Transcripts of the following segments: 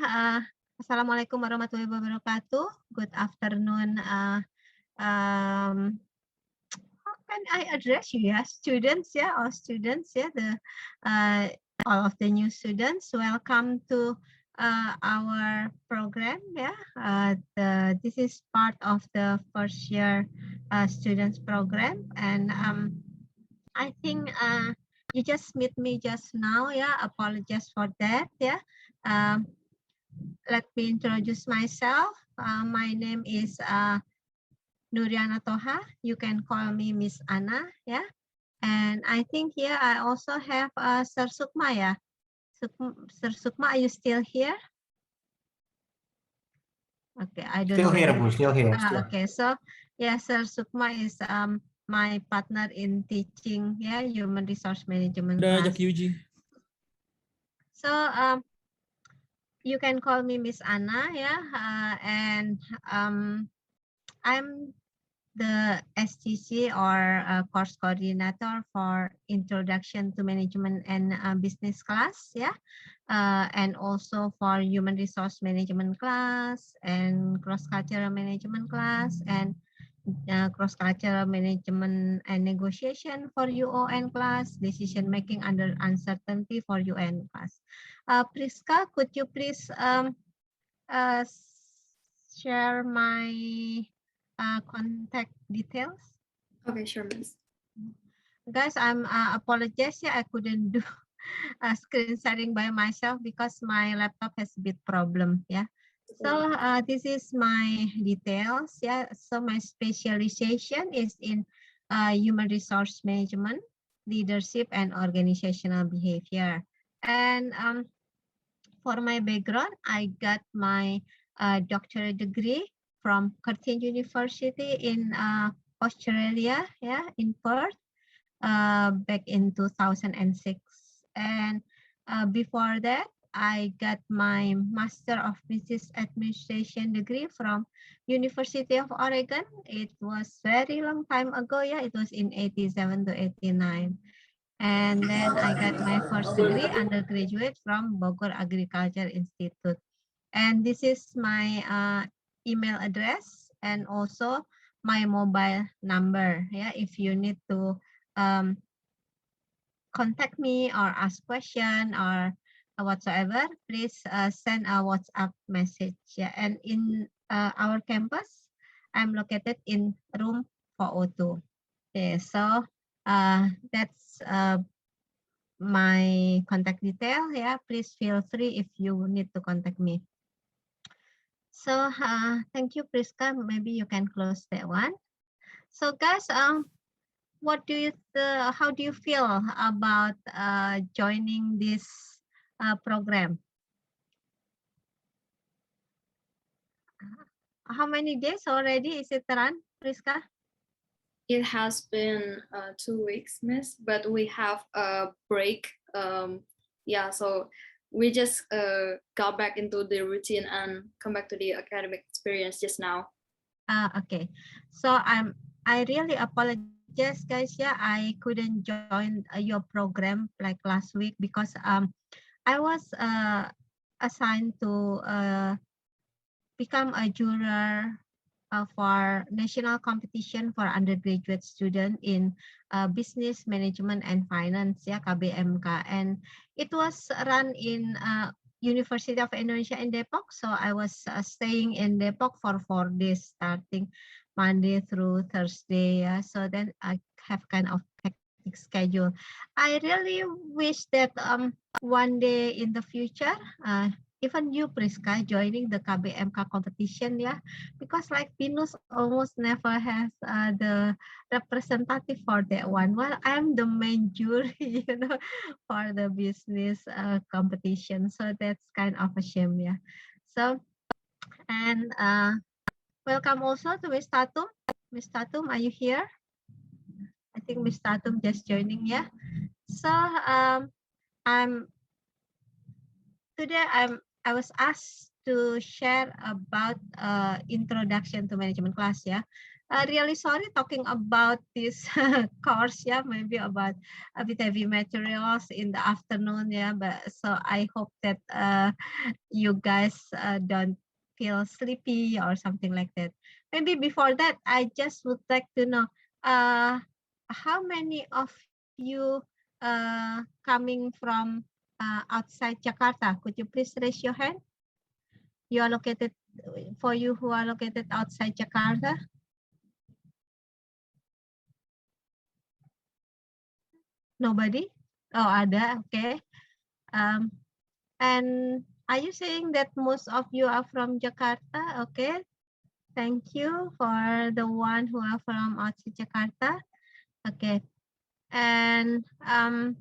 Assalamualaikum warahmatullahi wabarakatuh. Good afternoon. How can I address you? Yeah, students. Yeah, all students. Yeah, all of the new students. Welcome to our program. Yeah, this is part of the first year students program, and I think you just meet me just now. Yeah, apologize for that. Yeah. Um, Let me introduce myself. My name is Nuriana Toha. You can call me Miss Anna. Yeah. And I think here I also have Sir Sukma. Yeah. Sir Sukma, are you still here? Okay, I don't Still know here, whether. Bu. Still here. Okay, so yeah, Sir Sukma is my partner in teaching. Yeah, human resource management Udah class. ajak Yuji. So you can call me Miss Anna. Yeah, and I'm the STC or course coordinator for Introduction to Management and Business class, yeah, and also for Human Resource Management class and Cross-Cultural Management class and Cross-Cultural Management and Negotiation for UON class, Decision Making Under Uncertainty for UN class. Priska, could you please uh, share my contact details? Okay, sure, Miss. Guys, I'm apologize. Yeah, I couldn't do screen sharing by myself because my laptop has a bit problem. Yeah. So this is my details. Yeah. So my specialization is in human resource management, leadership, and organizational behavior. And for my background, I got my doctorate degree from Curtin University in Australia, yeah, in Perth, back in 2006. And before that, I got my Master of Business Administration degree from University of Oregon. It was very long time ago, yeah, it was in 87 to 89. And then I got my first degree undergraduate from Bogor Agriculture Institute. And this is my email address and also my mobile number. Yeah, if you need to contact me or ask question or whatsoever, please send a WhatsApp message. Yeah, and in our campus, I'm located in room 402. Okay, so that's my contact detail. Yeah, please feel free if you need to contact me. So thank you, Priska. Maybe you can close that one. So guys, what do you how do you feel about joining this program? How many days already is it run, Priska? It has been 2 weeks, Miss, but we have a break. Yeah, so we just got back into the routine and come back to the academic experience just now. Okay, so I really apologize, guys. Yeah, I couldn't join your program like last week because I was assigned to become a juror for national competition for undergraduate student in business management and finance, ya, KBMK, and it was run in University of Indonesia in Depok. So I was staying in Depok for 4 days, starting Monday through Thursday. Yeah. So then I have kind of hectic schedule. I really wish that one day in the future, even you, Priska, joining the KBMK competition, yeah, because like Pinus almost never has the representative for that one. Well, I'm the main jury, for the business competition. So that's kind of a shame, yeah. So, and welcome also to Miss Tatum. Miss Tatum, are you here? I think Miss Tatum just joining, yeah. So, today I was asked to share about introduction to management class, yeah. Really sorry talking about this course, yeah, maybe about a bit heavy materials in the afternoon, yeah, but so I hope that you guys don't feel sleepy or something like that. Maybe before that, I just would like to know how many of you coming from outside Jakarta? Could you please raise your hand? You are located, for you who are located outside Jakarta? Nobody? Oh, ada. Okay. Um, and are you saying that most of you are from Jakarta? Okay. Thank you for the one who are from outside Jakarta. Okay. And I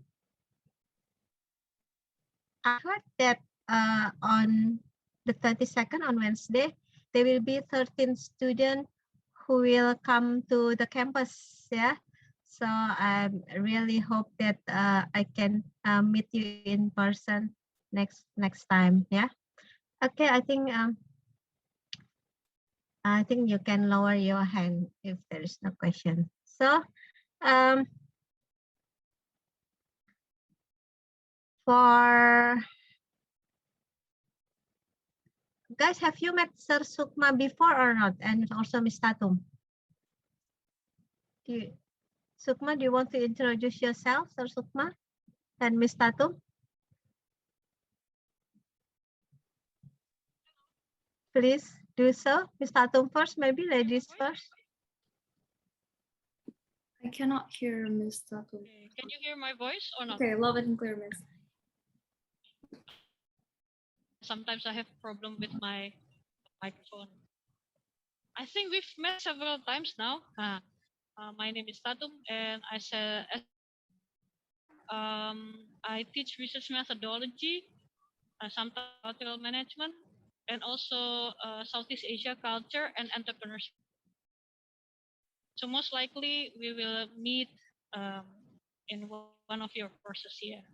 heard that on the 22nd, on Wednesday, there will be 13 students who will come to the campus. Yeah. So I really hope that I can meet you in person next time. Yeah. Okay. I think you can lower your hand if there is no question. So for guys, have you met Sir Sukma before or not? And also Miss Tatum. Sukma, do you want to introduce yourself, Sir Sukma and Miss Tatum? Please do so. Miss Tatum first, maybe ladies first. I cannot hear Miss Tatum. Okay. Can you hear my voice or not? Okay, loud and clear, Miss. Sometimes I have problem with my microphone. I think we've met several times now. My name is Tatum, and I teach research methodology, sometimes cultural management, and also Southeast Asia culture and entrepreneurship. So most likely we will meet in one of your courses here.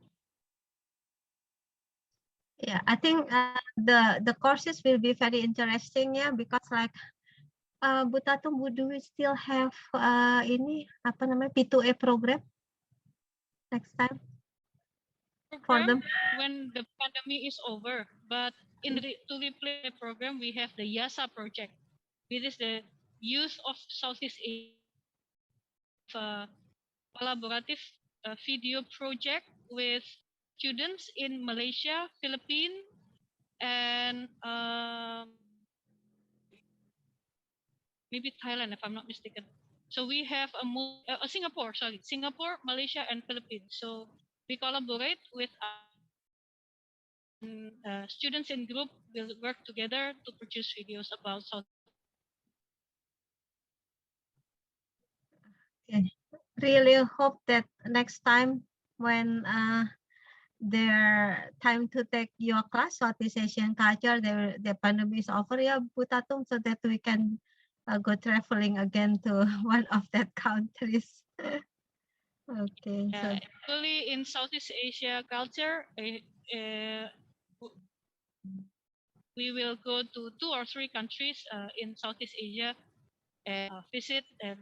Yeah, I think the courses will be very interesting, yeah, because like Bu Tatum, do we still have ini apa namanya P2A program next time for them? When the pandemic is over, but to replace the program, we have the YASA project. It is the Youth of Southeast Asia collaborative video project with students in Malaysia, Philippines, and maybe Thailand, if I'm not mistaken. So we have Singapore, Malaysia, and Philippines. So we collaborate with students in group will work together to produce videos about South. Okay. Really hope that next time when their time to take your class, Southeast Asian culture, the pandemic is over, yeah, Bu Tatum, so that we can go traveling again to one of that countries. Okay. So actually, in Southeast Asia culture, we will go to 2 or 3 countries in Southeast Asia and visit and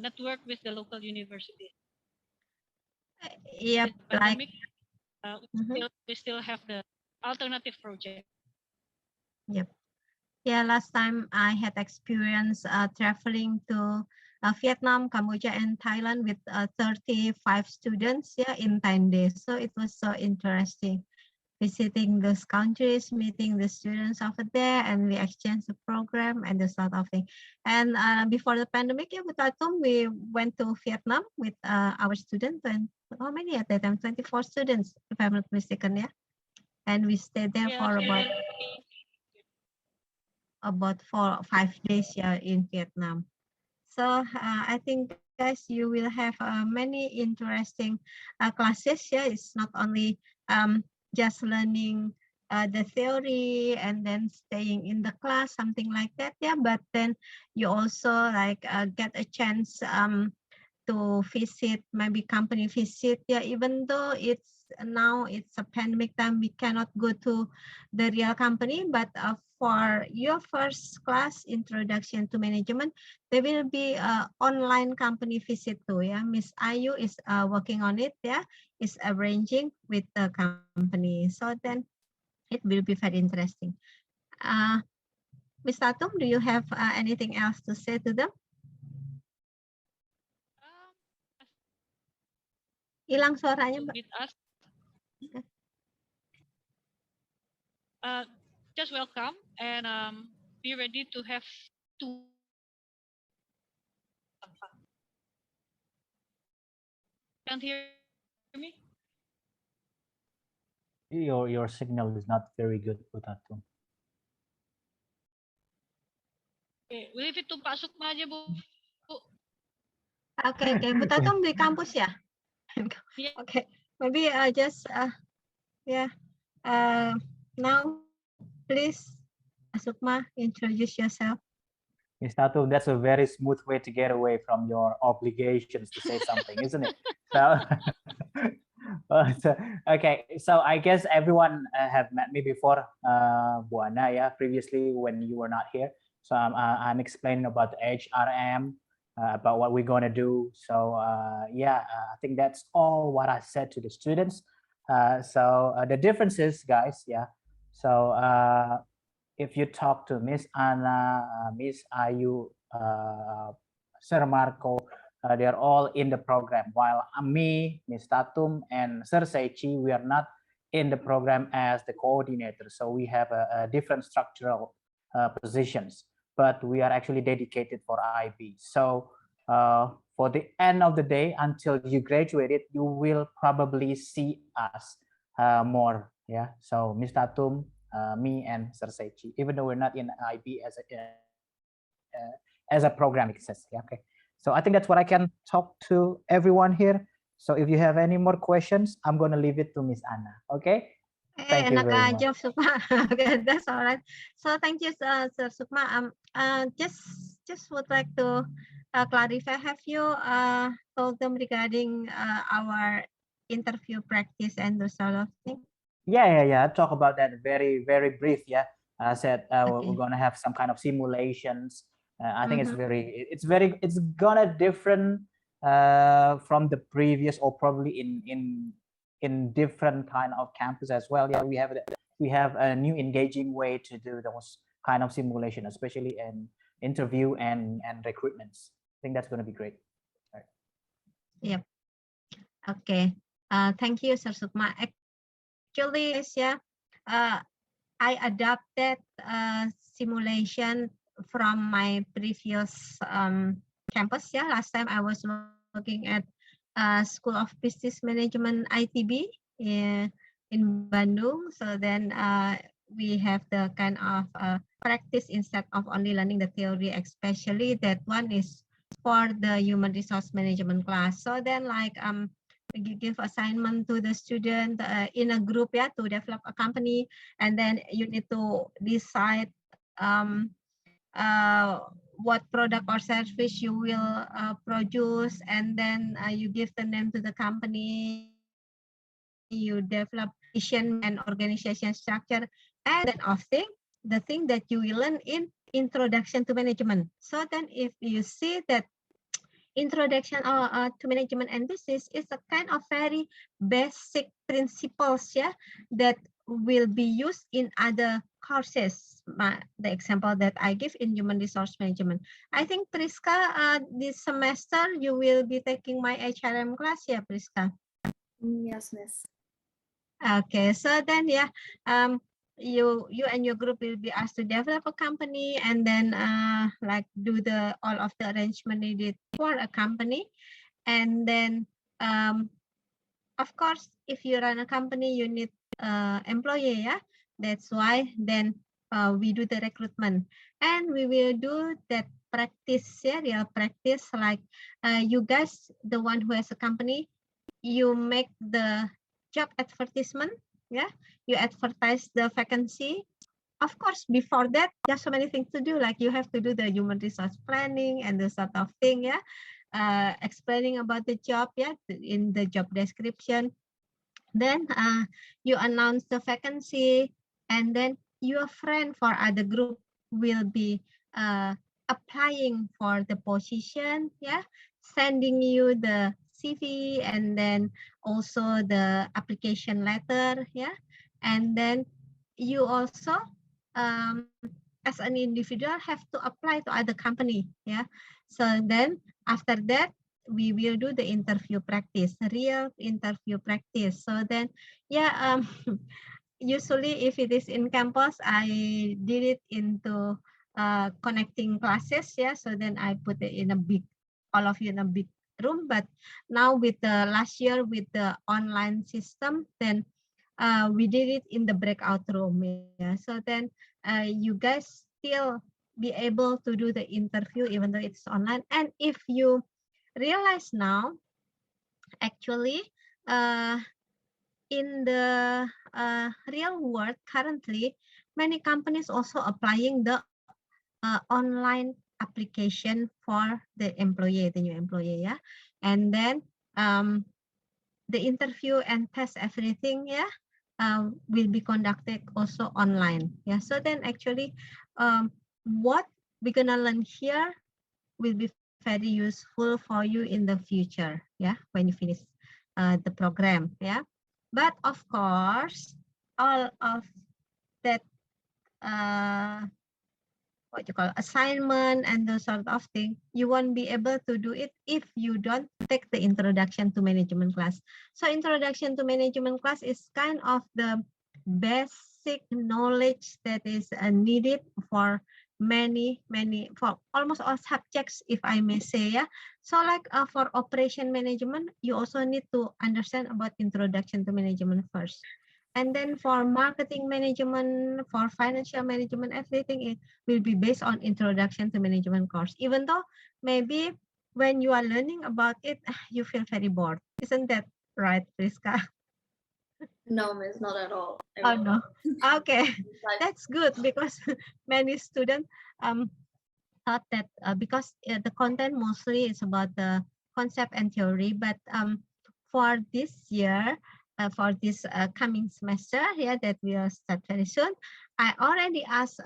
network with the local university. yeah, Pandemic, like we still have the alternative project. Yep. Yeah, last time I had experience traveling to Vietnam, Cambodia, and Thailand with 35 students, yeah, in 10 days. So it was so interesting visiting those countries, meeting the students over there, and we exchanged the program and this sort of thing. And before the pandemic, yeah, with Tatum, we went to Vietnam with our students, and how many at that time? 24 students, if I'm not mistaken, yeah. And we stayed there for about 4 or 5 days, yeah, in Vietnam. So I think, guys, you will have many interesting classes. Yeah, it's not only just learning the theory and then staying in the class, something like that. Yeah, but then you also like get a chance to visit, maybe company visit. Yeah, even though it's now it's a pandemic time, we cannot go to the real company, but for your first class introduction to management, there will be a online company visit too. Yeah, Miss Ayu is working on it. Yeah, is arranging with the company. So then it will be very interesting. Miss Tatum, do you have anything else to say to them? Hilang suaranya, Mbak. With us. Just welcome and be ready to have two. Can't hear me? Your signal is not very good, Putatum. Okay, leave it to Pak Sukma aja, Bu. Oke, Bu Tatum di kampus ya? Yeah. Okay, maybe just yeah. Now, please, Sukma, introduce yourself. Miss Tatum, that's a very smooth way to get away from your obligations to say something, isn't it? So, okay, so I guess everyone have met me before, Bu Ana, yeah, previously when you were not here. So I'm explaining about the HRM, about what we're gonna do. So yeah, I think that's all what I said to the students. So the differences, guys, yeah. So if you talk to Miss Anna, Miss Ayu, Sir Marco, they're all in the program. While me, Miss Tatum, and Sir Seichi, we are not in the program as the coordinator. So we have a different structural positions, but we are actually dedicated for IB. So for the end of the day, until you graduated, you will probably see us more. Yeah. So Miss Tatum, me and Sir Seichi, even though we're not in IB as a program access. Yeah, okay. So I think that's what I can talk to everyone here. So if you have any more questions, I'm going to leave it to Miss Anna. Okay. Thank you Enak very much. aja, Sukma. Okay, that's all right. So thank you, Sir Sukma. Just would like to clarify. Have you told them regarding our interview practice and those sort of things? Yeah. I talk about that very brief. Yeah, I said Okay. we're gonna have some kind of simulations. I think Mhm. it's gonna different from the previous, or probably in different kind of campus as well. Yeah, we have a new engaging way to do those kind of simulation, especially in interview and recruitments. I think that's gonna be great. Right. Yep. Okay. Thank you, Sir Sukma. Actually, yeah, I adapted simulation from my previous campus. Yeah, last time I was working at School of Business Management ITB in Bandung. So then we have the kind of practice instead of only learning the theory, especially that one is for the human resource management class. So then like you give assignment to the student in a group, yeah, to develop a company, and then you need to decide what product or service you will produce, and then you give the name to the company, you develop vision and organization structure, and then the thing that you will learn in introduction to management. So then if you see that introduction to management and business is a kind of very basic principles, yeah, that will be used in other courses. The example that I give in human resource management. I think Priska, this semester you will be taking my HRM class, yeah, Priska? Yes, Miss. Okay, so then yeah, you and your group will be asked to develop a company, and then like do all of the arrangement needed for a company, and then of course if you run a company you need employee, yeah, that's why then we do the recruitment, and we will do that practice, yeah, real practice, like you guys, the one who has a company, you make the job advertisement, yeah, you advertise the vacancy. Of course, before that, there's so many things to do, like you have to do the human resource planning and the sort of thing, yeah, explaining about the job, yeah, in the job description. Then you announce the vacancy, and then your friend for other group will be applying for the position, yeah, sending you the CV and then also the application letter, yeah, and then you also as an individual have to apply to other company, yeah. So then after that we will do the interview practice, real interview practice. So then yeah, usually if it is in campus, I did it into connecting classes, yeah. So then I put it in a big, all of you in a big room. But now with the last year with the online system, then we did it in the breakout room, yeah. So then you guys still be able to do the interview even though it's online. And if you realize now, actually, in the real world currently, many companies also applying the online application for the employee, the new employee, yeah. And then the interview and test everything, yeah, will be conducted also online, yeah. So then actually, what we're gonna learn here will be very useful for you in the future, yeah, when you finish the program, yeah. But of course, all of that what you call assignment and those sort of thing, you won't be able to do it if you don't take the introduction to management class. So introduction to management class is kind of the basic knowledge that is needed for for almost all subjects, if I may say, yeah. So like for operation management, you also need to understand about introduction to management first. And then for marketing management, for financial management, everything will be based on introduction to management course. Even though maybe when you are learning about it, you feel very bored. Isn't that right, Priska? No, miss, not at all. Oh no. Okay, Like, that's good because many students thought that because the content mostly is about the concept and theory, but for this year, for this coming semester, yeah, that will start very soon, I already asked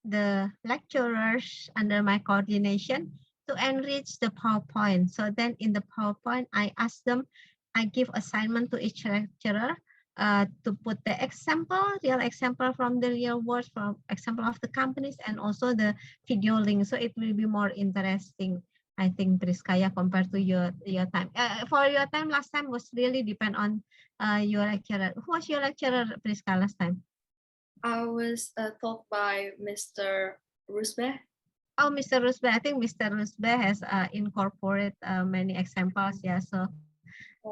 the lecturers under my coordination to enrich the PowerPoint. So then in the PowerPoint, I asked them, I give assignment to each lecturer to put the example, real example from the real world, from example of the companies, and also the video link. So it will be more interesting, I think, Priska, yeah, compared to your time. For your time, last time was really depend on your lecturer. Who was your lecturer, Priska, last time? I was taught by Mr. Rusbe. Oh, Mr. Rusbe. I think Mr. Rusbe has incorporated many examples. Yeah, so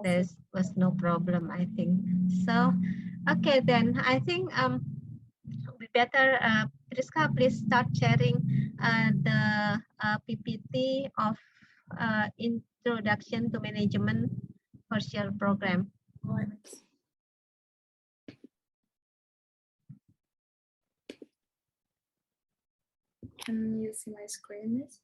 there was no problem, I think. So, okay, then I think we better, Priska, please start sharing the PPT of Introduction to Management first year program. All right, miss. Can you see my screen, miss?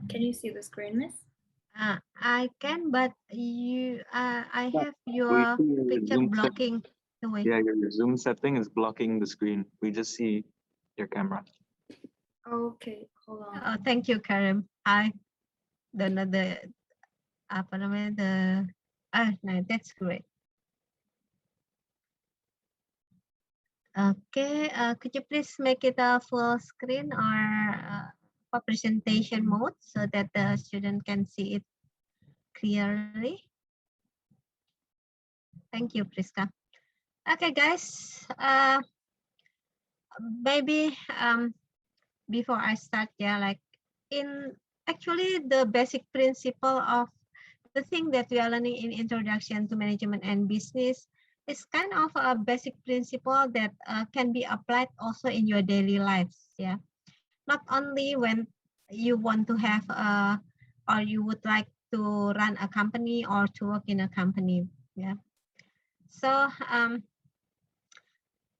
Can you see the screen, miss? I can, but I Yeah, have your see your picture Zoom blocking the way. Yeah, your Zoom setting is blocking the screen. We just see your camera. Okay, hold on. Oh, thank you, Karim. I don't know the apa namanya the no, that's great. Okay, could you please make it a full screen or a presentation mode so that the student can see it clearly? Thank you, Priska. Okay, guys, maybe before I start, yeah, like actually the basic principle of the thing that we are learning in Introduction to Management and Business is kind of a basic principle that can be applied also in your daily lives, yeah. Not only when you want to have or you would like to run a company or to work in a company, yeah. So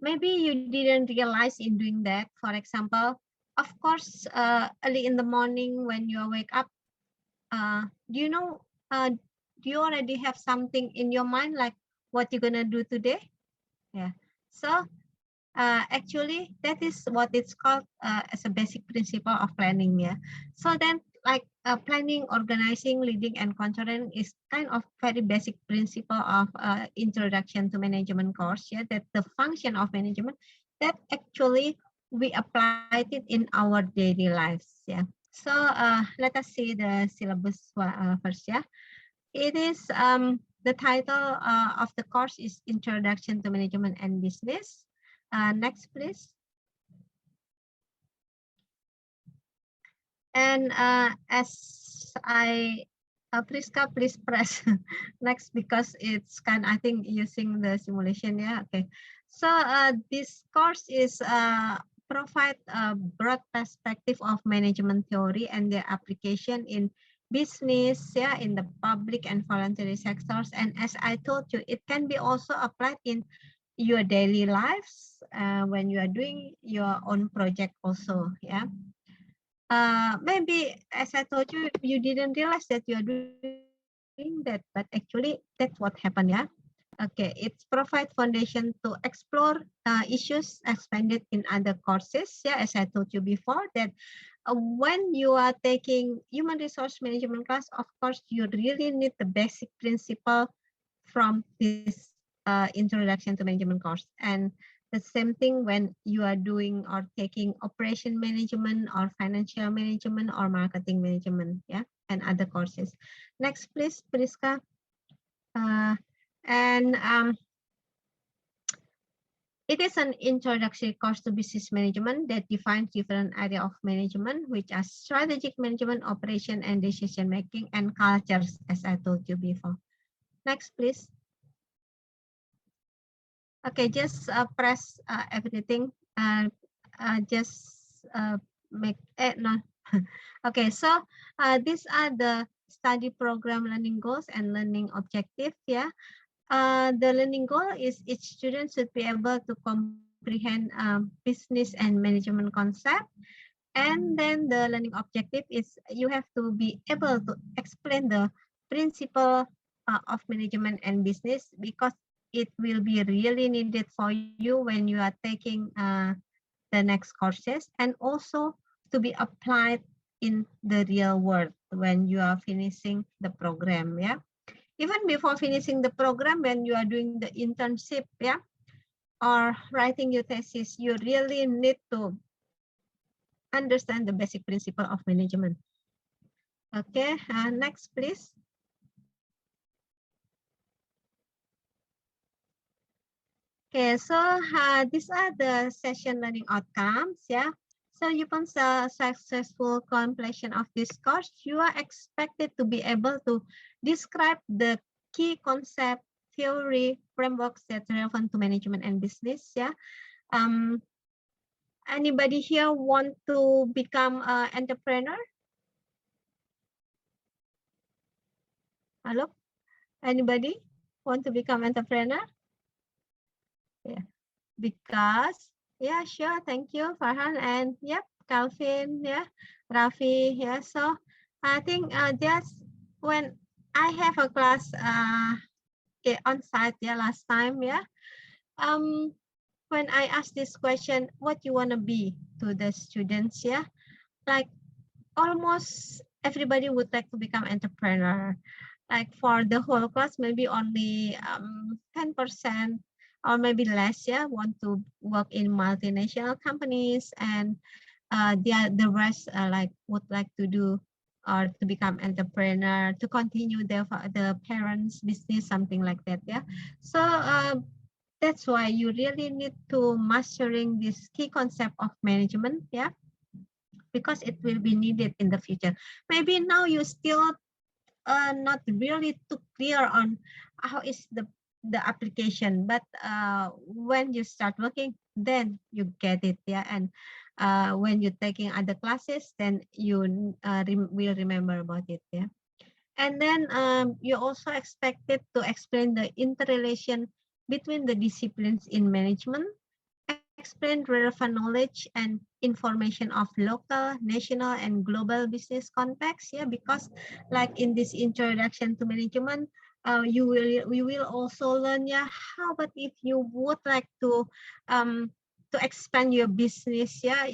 maybe you didn't realize in doing that. For example, of course, early in the morning when you wake up, do you know, do you already have something in your mind, like what you're gonna do today? Yeah. So actually, that is what it's called as a basic principle of planning. Yeah. So then, like planning, organizing, leading, and controlling is kind of very basic principle of introduction to management course. Yeah, that the function of management that actually we applied it in our daily lives. Yeah. So let us see the syllabus first. Yeah. It is the title of the course is Introduction to Management and Business. Next, please. And as Priska, please press next because it's kind, I think, using the simulation. Yeah, okay. So this course is provide a broad perspective of management theory and their application in business, yeah, in the public and voluntary sectors. And as I told you, it can be also applied in your daily lives when you are doing your own project also, yeah. Maybe as I told you, you didn't realize that you're doing that, but actually that's what happened, yeah. Okay, it's provide foundation to explore issues expanded in other courses. Yeah, as I told you before, that when you are taking human resource management class, of course, you really need the basic principle from this introduction to management course. And the same thing when you are doing or taking operation management or financial management or marketing management, yeah, and other courses. Next, please, Priska. And it is an introductory course to business management that defines different areas of management, which are strategic management, operation and decision making, and cultures, as I told you before. Next, please. Okay, just press everything. Just make no. Okay, so these are the study program learning goals and learning objective. Yeah. The learning goal is each student should be able to comprehend business and management concept. And then the learning objective is you have to be able to explain the principle of management and business, because it will be really needed for you when you are taking the next courses, and also to be applied in the real world when you are finishing the program. Yeah. Even before finishing the program, when you are doing the internship, yeah, or writing your thesis, you really need to understand the basic principle of management. Okay, next, please. Okay, so these are the session learning outcomes, yeah. So upon successful completion of this course, you are expected to be able to describe the key concept, theory, frameworks that are relevant to management and business. Yeah. Anybody here want to become an entrepreneur? Hello? Anybody want to become entrepreneur? Yeah. Because, yeah, sure. Thank you, Farhan. And yep, Calvin, yeah, Rafi, yeah. So I think just when I have a class on site, yeah, last time, yeah. When I ask this question, what you want to be to the students, yeah, like almost everybody would like to become entrepreneur. Like for the whole class, maybe only 10% or maybe less, yeah, want to work in multinational companies, and the rest like would like to do or to become entrepreneur, to continue the parents' business, something like that, yeah. So that's why you really need to mastering this key concept of management, yeah, because it will be needed in the future. Maybe now you still not really too clear on how is the application, but when you start working, then you get it, yeah. And when you're taking other classes, then you will remember about it, yeah. And then you also expected to explain the interrelation between the disciplines in management, explain relevant knowledge and information of local, national, and global business context. Yeah, because like in this introduction to management, we will also learn. Yeah, how about if you would like to expand your business? Yeah,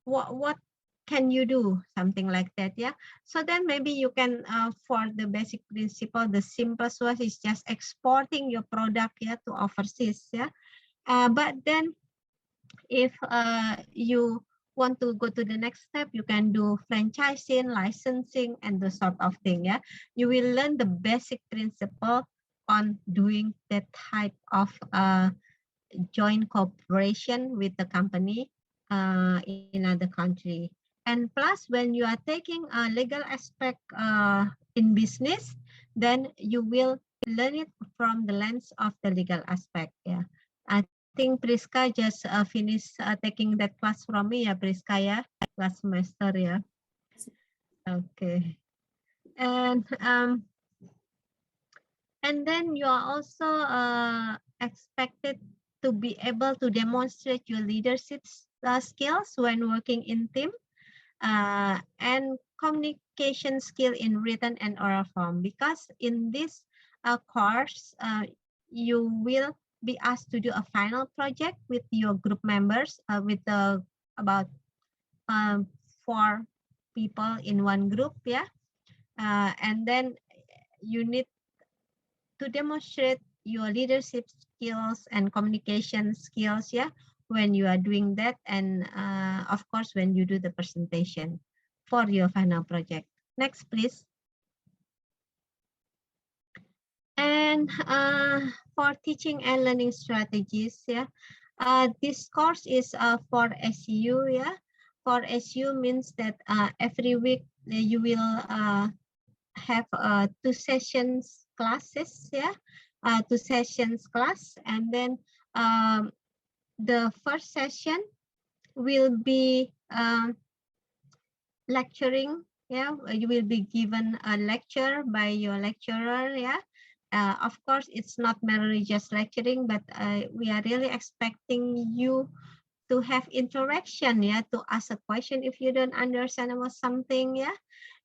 what can you do, something like that. Yeah, so then maybe you can for the basic principle, the simplest way is just exporting your product, yeah, to overseas. Yeah, but then if you want to go to the next step, you can do franchising, licensing, and the sort of thing. Yeah, you will learn the basic principle on doing that type of joint cooperation with the company in other country. And plus, when you are taking a legal aspect in business, then you will learn it from the lens of the legal aspect. Yeah, I think Priska just finished taking that class from me. Yeah, Priska. Yeah, last semester. Yeah. Okay. And then you are also expected to be able to demonstrate your leadership skills when working in team, and communication skill in written and oral form. Because in this course, you will be asked to do a final project with your group members, with about 4 people in one group. Yeah, and then you need to demonstrate your leadership skills and communication skills, yeah, when you are doing that, and of course when you do the presentation for your final project. Next, please. And for teaching and learning strategies, yeah, this course is for SU. Yeah, for SU means that every week you will have 2 sessions classes. Yeah, 2 sessions class, and then the first session will be lecturing. Yeah, you will be given a lecture by your lecturer. Yeah, of course it's not merely just lecturing, but we are really expecting you to have interaction. Yeah, to ask a question if you don't understand about something. Yeah,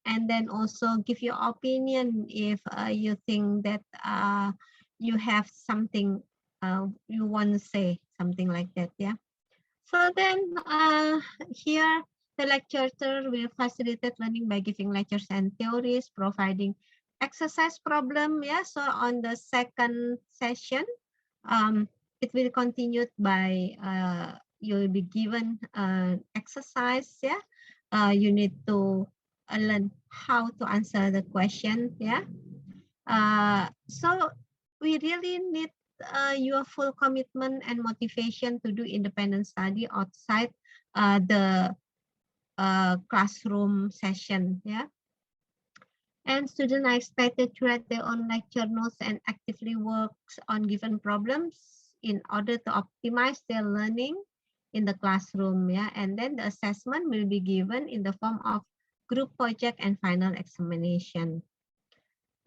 and then also give your opinion if you think that you have something you want to say, something like that. Yeah, so then here the lecturer will facilitate learning by giving lectures and theories, providing exercise problem. Yeah, so on the second session it will continue by you will be given exercise. Yeah, you need to learn how to answer the question. Yeah, so we really need your full commitment and motivation to do independent study outside the classroom session. Yeah, and students are expected to write their own lecture notes and actively work on given problems in order to optimize their learning in the classroom. Yeah, and then the assessment will be given in the form of group project and final examination.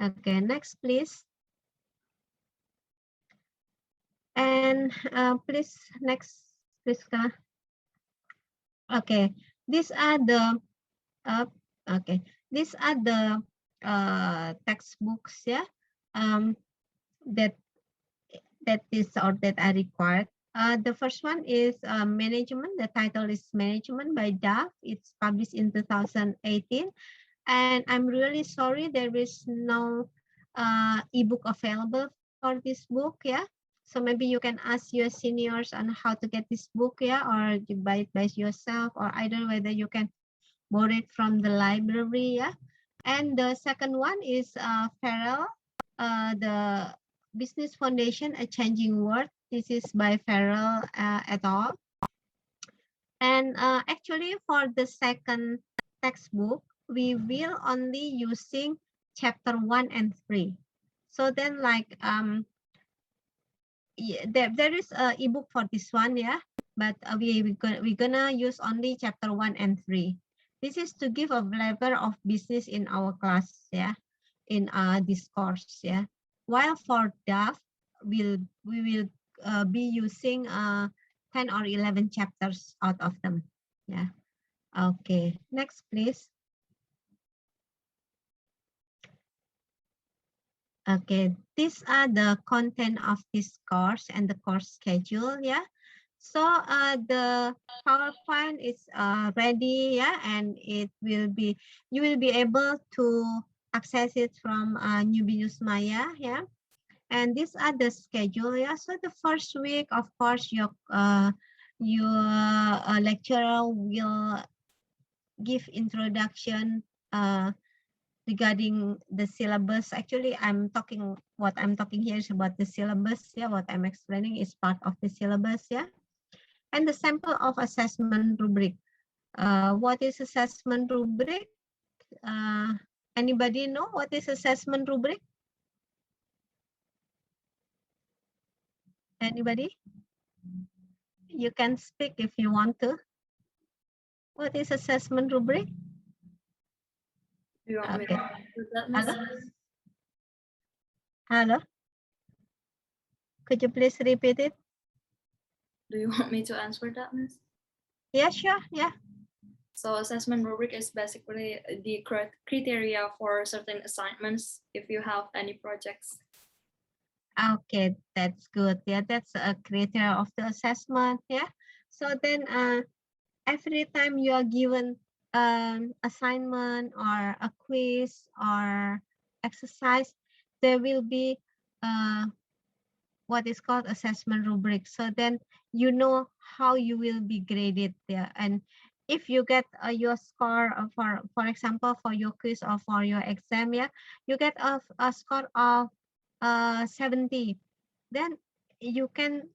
Okay, next please. And please, next, Priska. Okay, these are the okay, these are the textbooks. Yeah, that is or that are required. The first one is management. The title is Management by Duff. It's published in 2018, and I'm really sorry there is no ebook available for this book. Yeah, so maybe you can ask your seniors on how to get this book. Yeah, or you buy it by yourself, or I don't know whether you can borrow it from the library. Yeah, and the second one is Farrell, the Business Foundation, A Changing World. This is by Farrell et al. And actually for the second textbook, we will only using chapter 1 and 3. So then like there is a ebook for this one. Yeah, but we're gonna use only chapter 1 and 3. This is to give a flavor of business in our class. Yeah, in this course. Yeah, while for Duff we will be using 10 or 11 chapters out of them. Yeah. Okay, next please. Okay, these are the content of this course and the course schedule. Yeah. So the PowerPoint is ready. Yeah, and it will be, you will be able to access it from Newbie News Maya. Yeah. And these are the schedule. Yeah. So the first week, of course, your lecturer will give introduction regarding the syllabus. Actually, what I'm talking here is about the syllabus. Yeah, what I'm explaining is part of the syllabus. Yeah, and the sample of assessment rubric. What is assessment rubric? Anybody know what is assessment rubric? Anybody? You can speak if you want to. What is assessment rubric? Do you want me Okay. to answer that, Miss? Hello? Hello? Could you please repeat it? Do you want me to answer that, Miss? Yeah, sure. Yeah. So assessment rubric is basically the criteria for certain assignments if you have any projects. Okay, that's good. Yeah, that's a criteria of the assessment. Yeah. So then every time you are given an assignment or a quiz or exercise, there will be what is called assessment rubric. So then you know how you will be graded there. And if you get your score for example, for your quiz or for your exam, yeah, you get a score of 70, then you can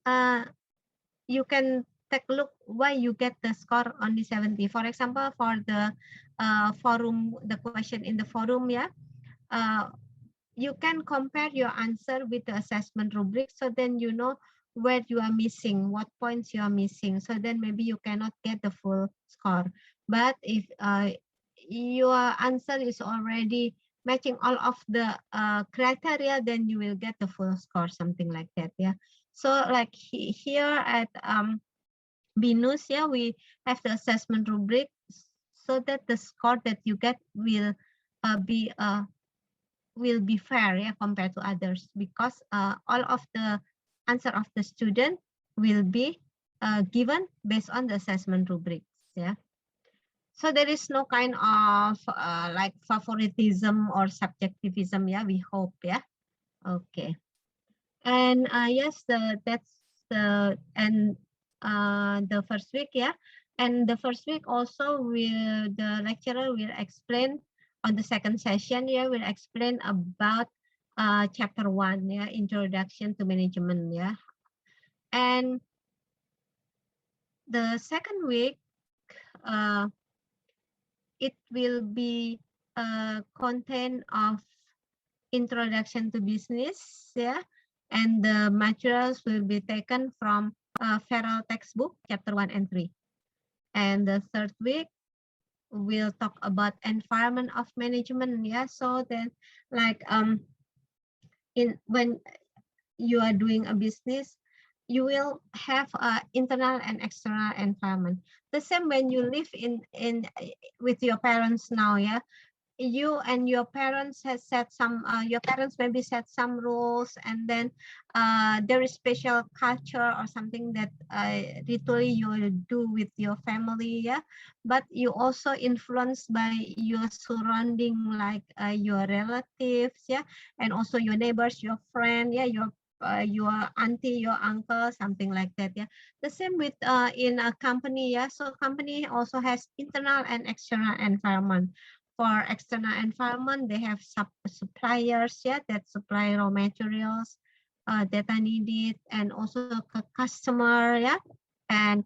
take a look why you get the score only 70. For example, for the forum, the question in the forum, yeah, you can compare your answer with the assessment rubric. So then you know where you are missing, what points you are missing. So then maybe you cannot get the full score. But if your answer is already matching all of the criteria, then you will get the full score, something like that. Yeah. So like here at BNews, yeah, we have the assessment rubric so that the score that you get will be fair, yeah, compared to others, because all of the answer of the student will be given based on the assessment rubrics. Yeah. So there is no kind of like favoritism or subjectivism. Yeah, we hope. Yeah. Okay. And yes, that's the the first week. Yeah. And the first week also the lecturer will explain on the second session. Yeah, will explain about chapter 1. Yeah, introduction to management. Yeah. And the second week, it will be content of introduction to business. Yeah, and the materials will be taken from Feral textbook chapter 1 and 3. And the third week, we'll talk about environment of management. Yeah, so then like when you are doing a business, you will have internal and external environment. The same when you live in with your parents now. Yeah, you and your parents has set some your parents maybe set some rules, and then there is special culture or something that ritually you will do with your family. Yeah, but you also influenced by your surrounding, like your relatives. Yeah, and also your neighbors, your friend. Yeah, your auntie, your uncle, something like that. Yeah, the same with in a company. Yeah, so company also has internal and external environment. For external environment, they have suppliers, yeah, that supply raw materials that are needed, and also a customer, yeah, and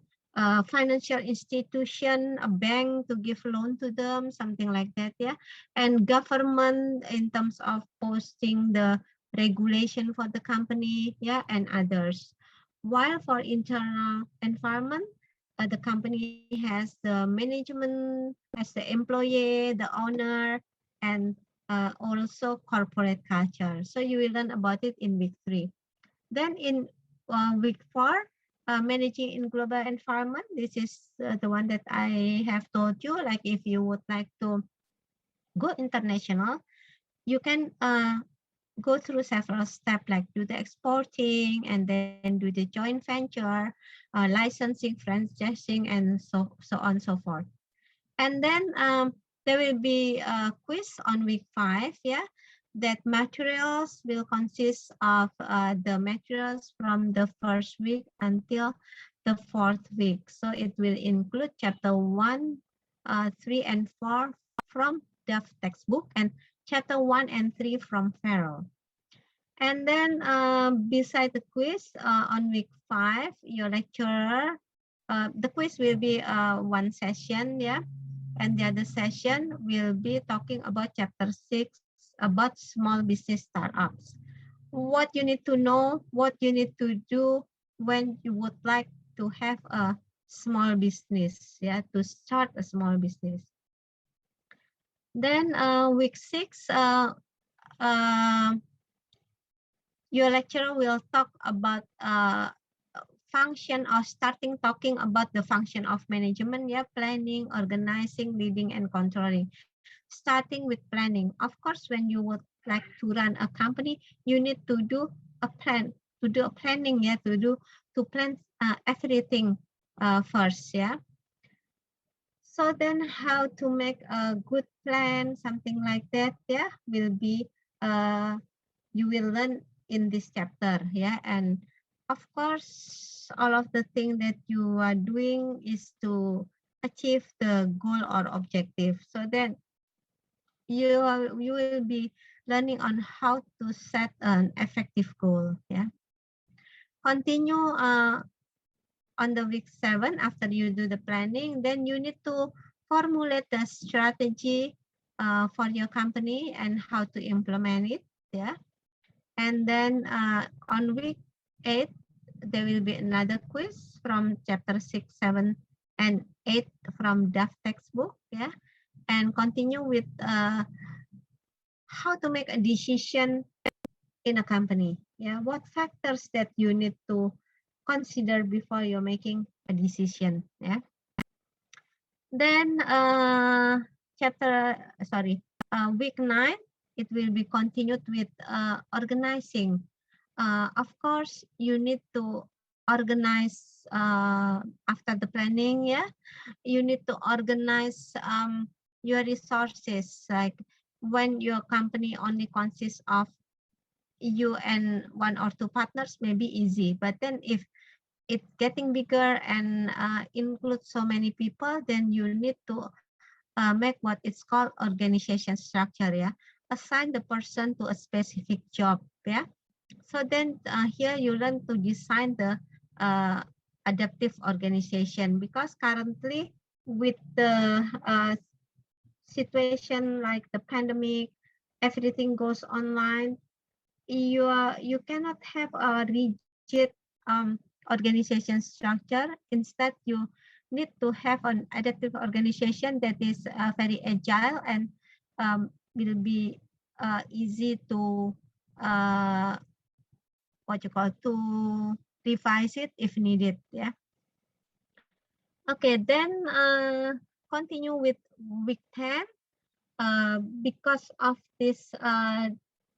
financial institution, a bank to give loan to them, something like that, yeah, and government in terms of posting the regulation for the company, yeah, and others. While for internal environment, the company has the management, has the employee, the owner, and also corporate culture. So you will learn about it in week 3. Then in week 4, managing in global environment. This is the one that I have told you. Like if you would like to go international, you can go through several steps, like do the exporting and then do the joint venture, licensing, franchising, and so on and so forth. And then there will be a quiz on week 5. Yeah, that materials will consist of the materials from the first week until the 4th week. So it will include chapter 1, 3, and 4 from the textbook, and chapter 1 and 3 from Farrell. And then beside the quiz on week 5, your lecturer, the quiz will be one session, yeah, and the other session will be talking about chapter 6 about small business startups. What you need to know, what you need to do when you would like to have a small business, yeah, to start a small business. Then week 6, your lecturer will talk about function or starting talking about the function of management, yeah, planning, organizing, leading, and controlling. Starting with planning. Of course, when you would like to run a company, you need to do a plan, to do a planning, yeah, to plan everything first, yeah. So then how to make a good plan, something like that, yeah, will be, you will learn in this chapter, yeah. And of course, all of the thing that you are doing is to achieve the goal or objective. So then you will be learning on how to set an effective goal, yeah. Continue on the week 7. After you do the planning, then you need to formulate the strategy for your company and how to implement it, yeah. And then on week 8, there will be another quiz from chapter 6, 7, and 8 from DAF textbook, yeah. And continue with how to make a decision in a company, yeah. What factors that you need to consider before you're making a decision, yeah. Then week 9, it will be continued with organizing. Of course, you need to organize after the planning, yeah. You need to organize your resources. Like when your company only consists of you and 1 or 2 partners, may be easy. But then if it's getting bigger and includes so many people, then you need to make what is called organization structure, yeah. Assign the person to a specific job, yeah. So then here you learn to design the adaptive organization, because currently with the situation like the pandemic, everything goes online. You cannot have a rigid organization structure. Instead, you need to have an adaptive organization that is very agile and will be easy to to revise it if needed, yeah. Okay, then continue with week 10. Because of this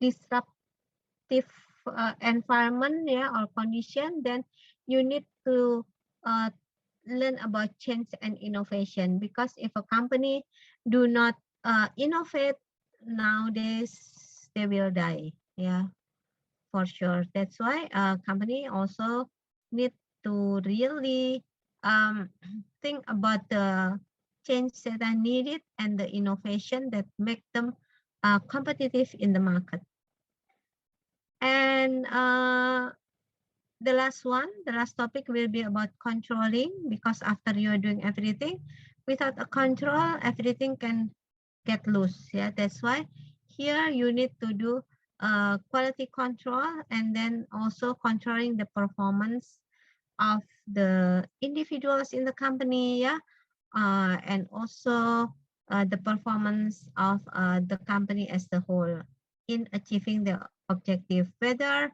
disruptive environment, yeah, or condition, then you need to learn about change and innovation, because if a company do not innovate nowadays, they will die, yeah, for sure. That's why a company also need to really think about the change that are needed and the innovation that make them competitive in the market. And the last topic will be about controlling, because after you are doing everything, without a control, everything can get loose, yeah. That's why here you need to do quality control, and then also controlling the performance of the individuals in the company, yeah, and also the performance of the company as the whole in achieving the objective, whether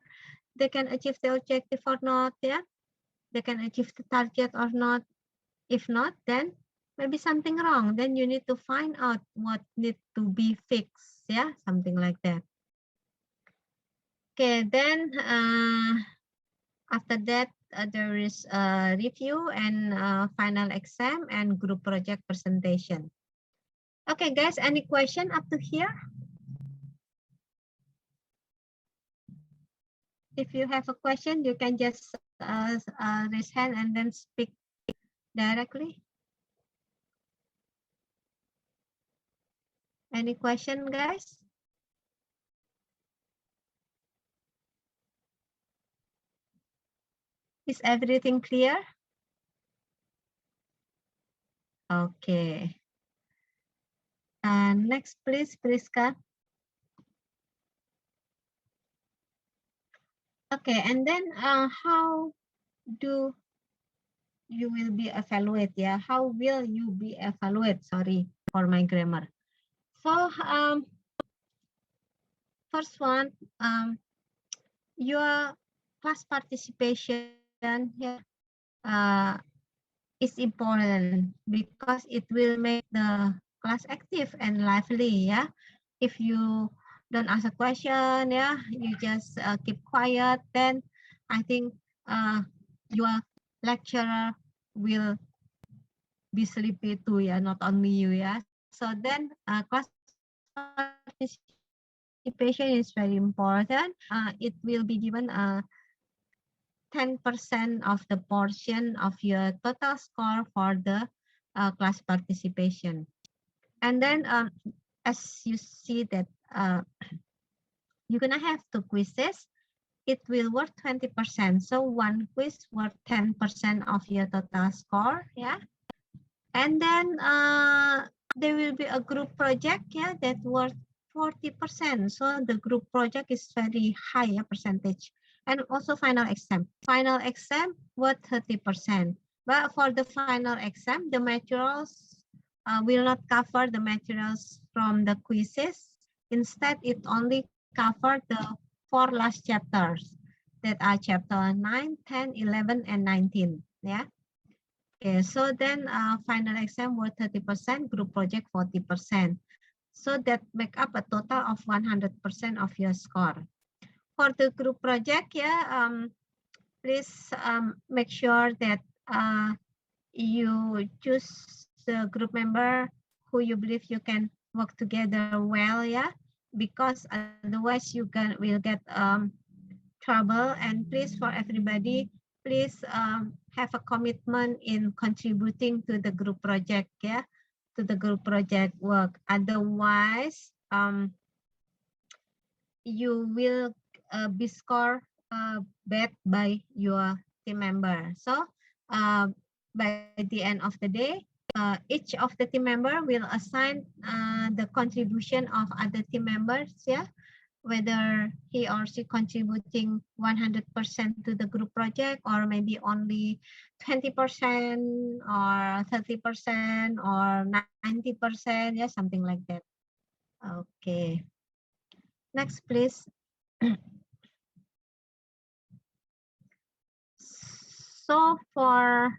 they can achieve the objective or not, yeah. they can achieve the target or not. If not, then maybe something wrong. Then you need to find out what need to be fixed. Yeah, something like that. Okay, then after that, there is a review and final exam and group project presentation. Okay, guys, any question up to here? If you have a question, you can just raise hand and then speak directly. Any question, guys? Is everything clear? Okay. And next, please, Priska. Okay, and then how do you will be evaluated? Yeah, how will you be evaluated? Sorry for my grammar. So first one, your class participation, yeah, is important because it will make the class active and lively. Yeah, if you don't ask a question, yeah, you just keep quiet, then I think your lecturer will be sleepy too, yeah, not only you, yeah. So then class participation is very important. It will be given 10% of the portion of your total score for the class participation. And then as you see that you're gonna have 2 quizzes, it will worth 20%. So one quiz worth 10% of your total score, yeah. And then there will be a group project, yeah, that worth 40%. So the group project is very high percentage. And also final exam. Final exam worth 30%. But for the final exam, the materials will not cover the materials from the quizzes. Instead, it only covered the 4 last chapters that are chapter 9, 10, 11, and 19. Yeah. Okay, so then final exam worth 30%, group project 40%. So that make up a total of 100% of your score. For the group project, yeah, please make sure that you choose the group member who you believe you can work together well, yeah, because otherwise you will get trouble. And please, for everybody, please have a commitment in contributing to the group project, yeah, to the group project work. Otherwise, you will be scored bad by your team member. So by the end of the day, each of the team member will assign the contribution of other team members, yeah, whether he or she contributing 100% to the group project, or maybe only 20% or 30% or 90%, yeah, something like that. Okay. Next, please. So for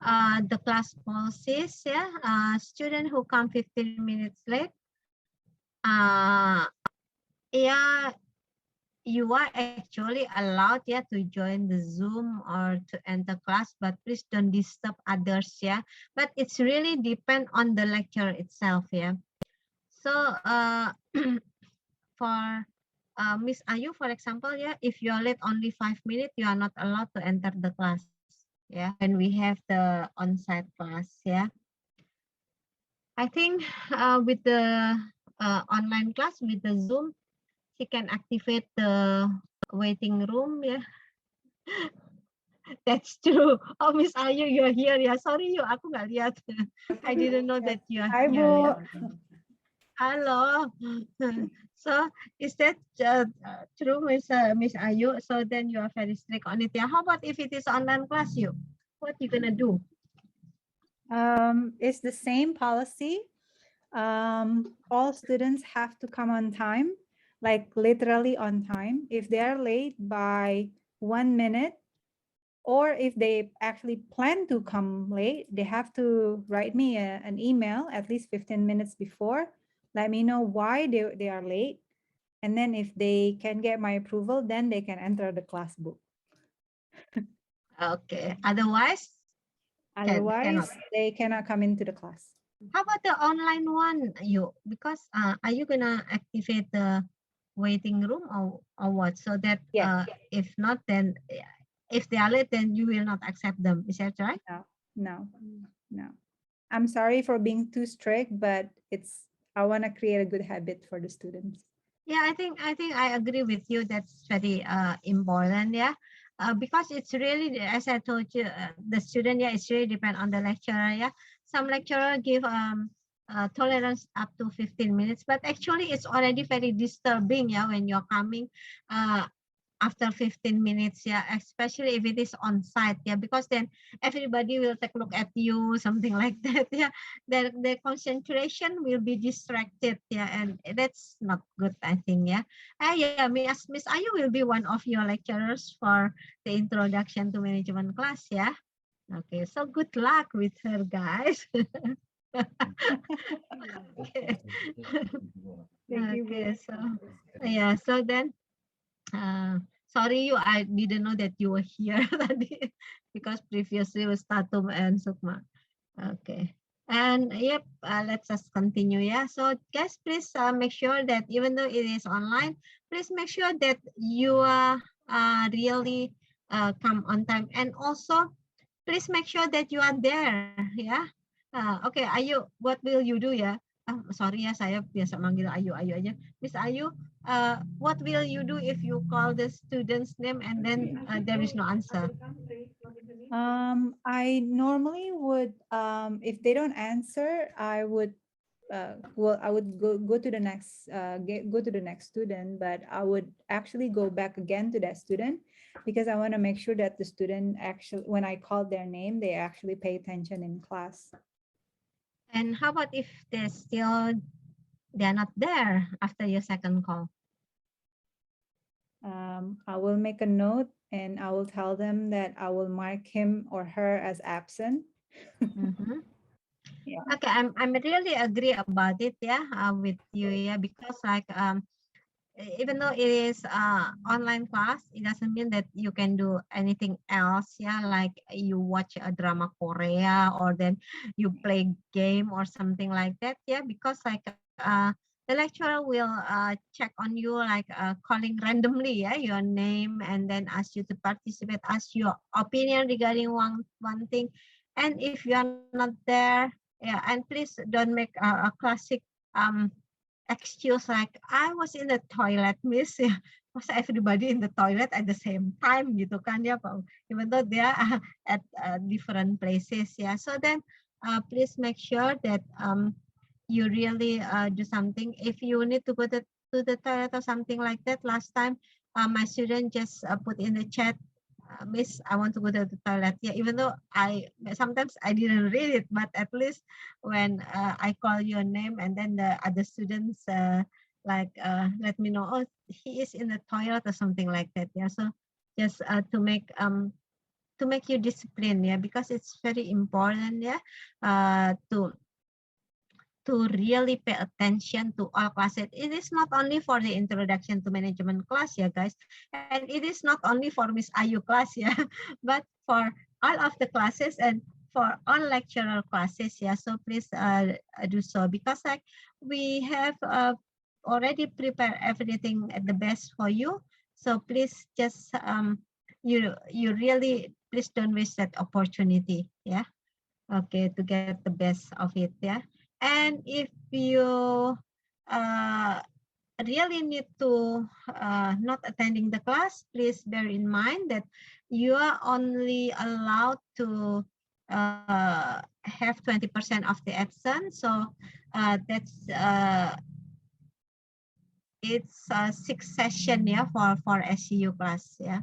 the class policies, yeah, student who come 15 minutes late, yeah, you are actually allowed, yeah, to join the Zoom or to enter class, but please don't disturb others, yeah. But it's really depend on the lecture itself, yeah. So for Miss Ayu, for example, yeah, if you are late only 5 minutes, you are not allowed to enter the class, yeah. When we have the on-site class, yeah. I think with the online class, with the Zoom, she can activate the waiting room, yeah. That's true. Oh, Miss Ayu, you're here, yeah. Sorry, you, aku nggak lihat. I didn't know that you are Hi, here. Bu. Yeah. Hello. So is that true, Miss Ayu? So then you are very strict on it. Yeah. How about if it is online class, you? What you gonna do? It's the same policy. All students have to come on time, like literally on time. If they are late by 1 minute, Or if they actually plan to come late, they have to write me an email at least 15 minutes before. Let me know why they are late. And then if they can get my approval, then they can enter the class book. Okay. Otherwise, Otherwise, cannot. they cannot come into the class. How about the online one? Because are you gonna activate the waiting room or what? So that Yeah. if not, then if they are late, then you will not accept them. Is that right? No. I'm sorry for being too strict, but I want to create a good habit for the students. Yeah, I think I agree with you. That's very important. Yeah, because it's really, as I told you, the student. Yeah, it's really depend on the lecturer. Yeah, some lecturer give tolerance up to 15 minutes, but actually it's already very disturbing. Yeah, when you're coming after 15 minutes, yeah, especially if it is on site, yeah, because then everybody will take a look at you, something like that, yeah. Their concentration will be distracted, yeah, and that's not good, I think, yeah. Yeah, Miss Ayu will be one of your lecturers for the introduction to management class, yeah. Okay, so good luck with her, guys. Okay. Thank you. Okay, so yeah, so then sorry I didn't know that you were here tadi because previously was Tatum and Sukma. Okay. And yep, let's just continue. Yeah. So guys, please make sure that even though it is online, please make sure that you really come on time. And also, please make sure that you are there. Yeah. Okay, Ayu, what will you do ya? Sorry ya, saya biasa manggil Ayu aja. Miss Ayu, what will you do if you call the student's name and then there is no answer? I normally would, if they don't answer, I would, I would go to the next, go to the next student, but I would actually go back again to that student because I want to make sure that the student actually, when I call their name, they actually pay attention in class. And how about if they're not there after your second call? I will make a note and I will tell them that I will mark him or her as absent. Mm-hmm. Yeah. Okay, I'm really agree about it, yeah, with you, yeah, because like even though it is online class, it doesn't mean that you can do anything else, yeah, like you watch a drama Korea or then you play game or something like that, yeah, because like the lecturer will check on you, like calling randomly, yeah, your name, and then ask you to participate, ask your opinion regarding one thing. And if you are not there, yeah, and please don't make a classic excuse like I was in the toilet, miss, ya. Masa everybody in the toilet at the same time gitu kan ya, Pak? Even though they are at different places, ya. So then please make sure that you really do something. If you need to go to the toilet or something like that, last time my student just put in the chat, Miss, I want to go to the toilet. Yeah, even though sometimes I didn't read it, but at least when I call your name and then the other students let me know, oh, he is in the toilet or something like that. Yeah, so just to make you disciplined, yeah, because it's very important, yeah, to really pay attention to all classes. It is not only for the introduction to management class, yeah, guys, and it is not only for Miss Ayu class, yeah, but for all of the classes and for all lecturer classes, yeah. So please do so because like we have already prepared everything at the best for you. So please just you really please don't waste that opportunity, yeah. Okay, to get the best of it, yeah. And if you really need to not attending the class, please bear in mind that you are only allowed to have 20% of the absence. So that's it's 6 session, yeah, for SCU class, yeah.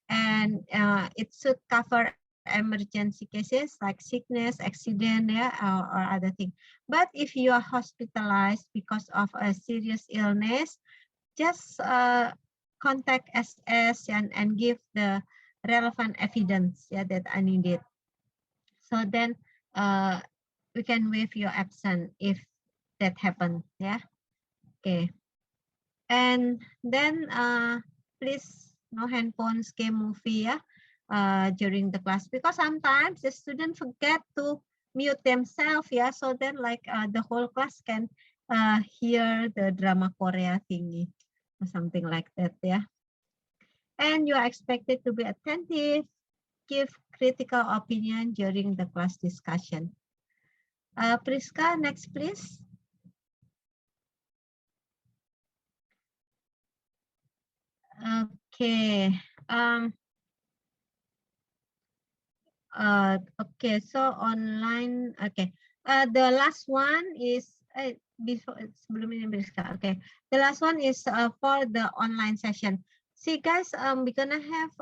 And it should cover emergency cases like sickness, accident, yeah, or other thing. But if you are hospitalized because of a serious illness, just contact SS and give the relevant evidence, yeah, that I needed. So then we can waive your absence if that happens, yeah. Okay. And then please no handphones, game, movie, yeah, during the class, because sometimes the student forget to mute themselves, yeah. So then like the whole class can hear the drama Korea thingy or something like that, yeah. And you are expected to be attentive, give critical opinion during the class discussion. Priska, next please. Okay. Okay, so online. Okay. The last one is before sebelum ini Priska. Okay. The last one is for the online session. See guys, we're gonna have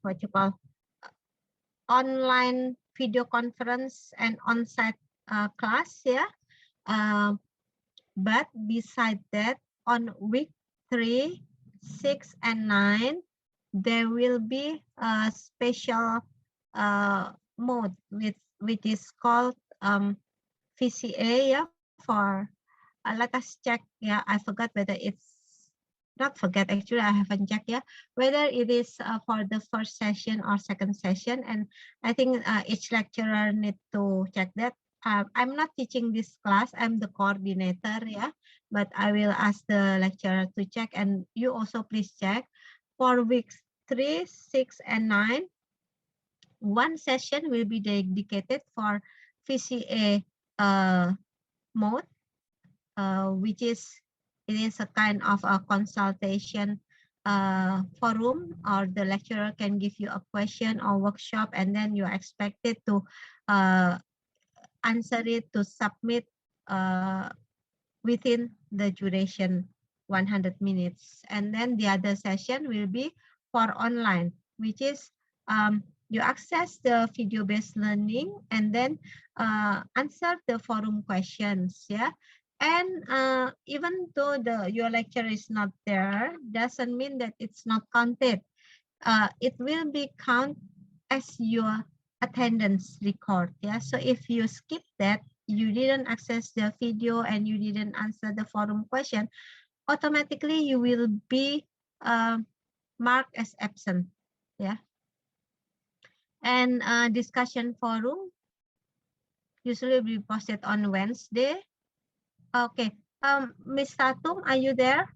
what you call online video conference and on-site class, yeah. But beside that, on week 3, 6, and 9, there will be a special mode which is called VCA, yeah, for let us check, yeah, I forgot whether it's not forget, actually I haven't checked, yeah, whether it is for the first session or second session, and I think each lecturer need to check that. I'm not teaching this class, I'm the coordinator, yeah, but I will ask the lecturer to check, and you also please check for weeks 3, 6, and 9. One session will be dedicated for VCA mode, which is it is a kind of a consultation forum, or the lecturer can give you a question or workshop, and then you're expected to answer it, to submit within the duration 100 minutes. And then the other session will be for online, which is you access the video-based learning and then answer the forum questions, yeah. And even though your lecture is not there, doesn't mean that it's not counted. It will be count as your attendance record, yeah. So if you skip that, you didn't access the video and you didn't answer the forum question, automatically you will be marked as absent, yeah. And discussion forum usually will be posted on Wednesday. Okay, Miss Tatum, are you there?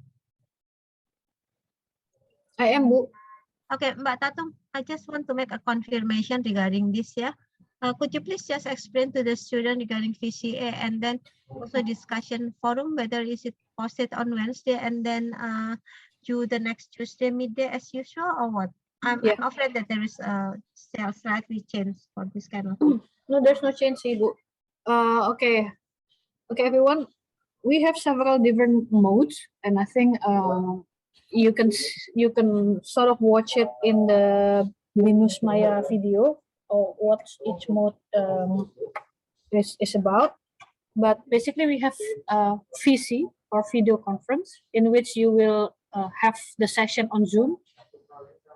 I am, Bu. Okay, Mbak Tatum, I just want to make a confirmation regarding this, yeah. Could you please just explain to the student regarding VCA and then also discussion forum, whether is it posted on Wednesday and then due the next Tuesday midday as usual, or what? I'm afraid that there is a slightly change for this kind of thing. No, there's no change, Ibu. Okay, everyone. We have several different modes, and I think you can sort of watch it in the Binus Maya video, or what each mode is about. But basically, we have VC, or video conference, in which you will have the session on Zoom.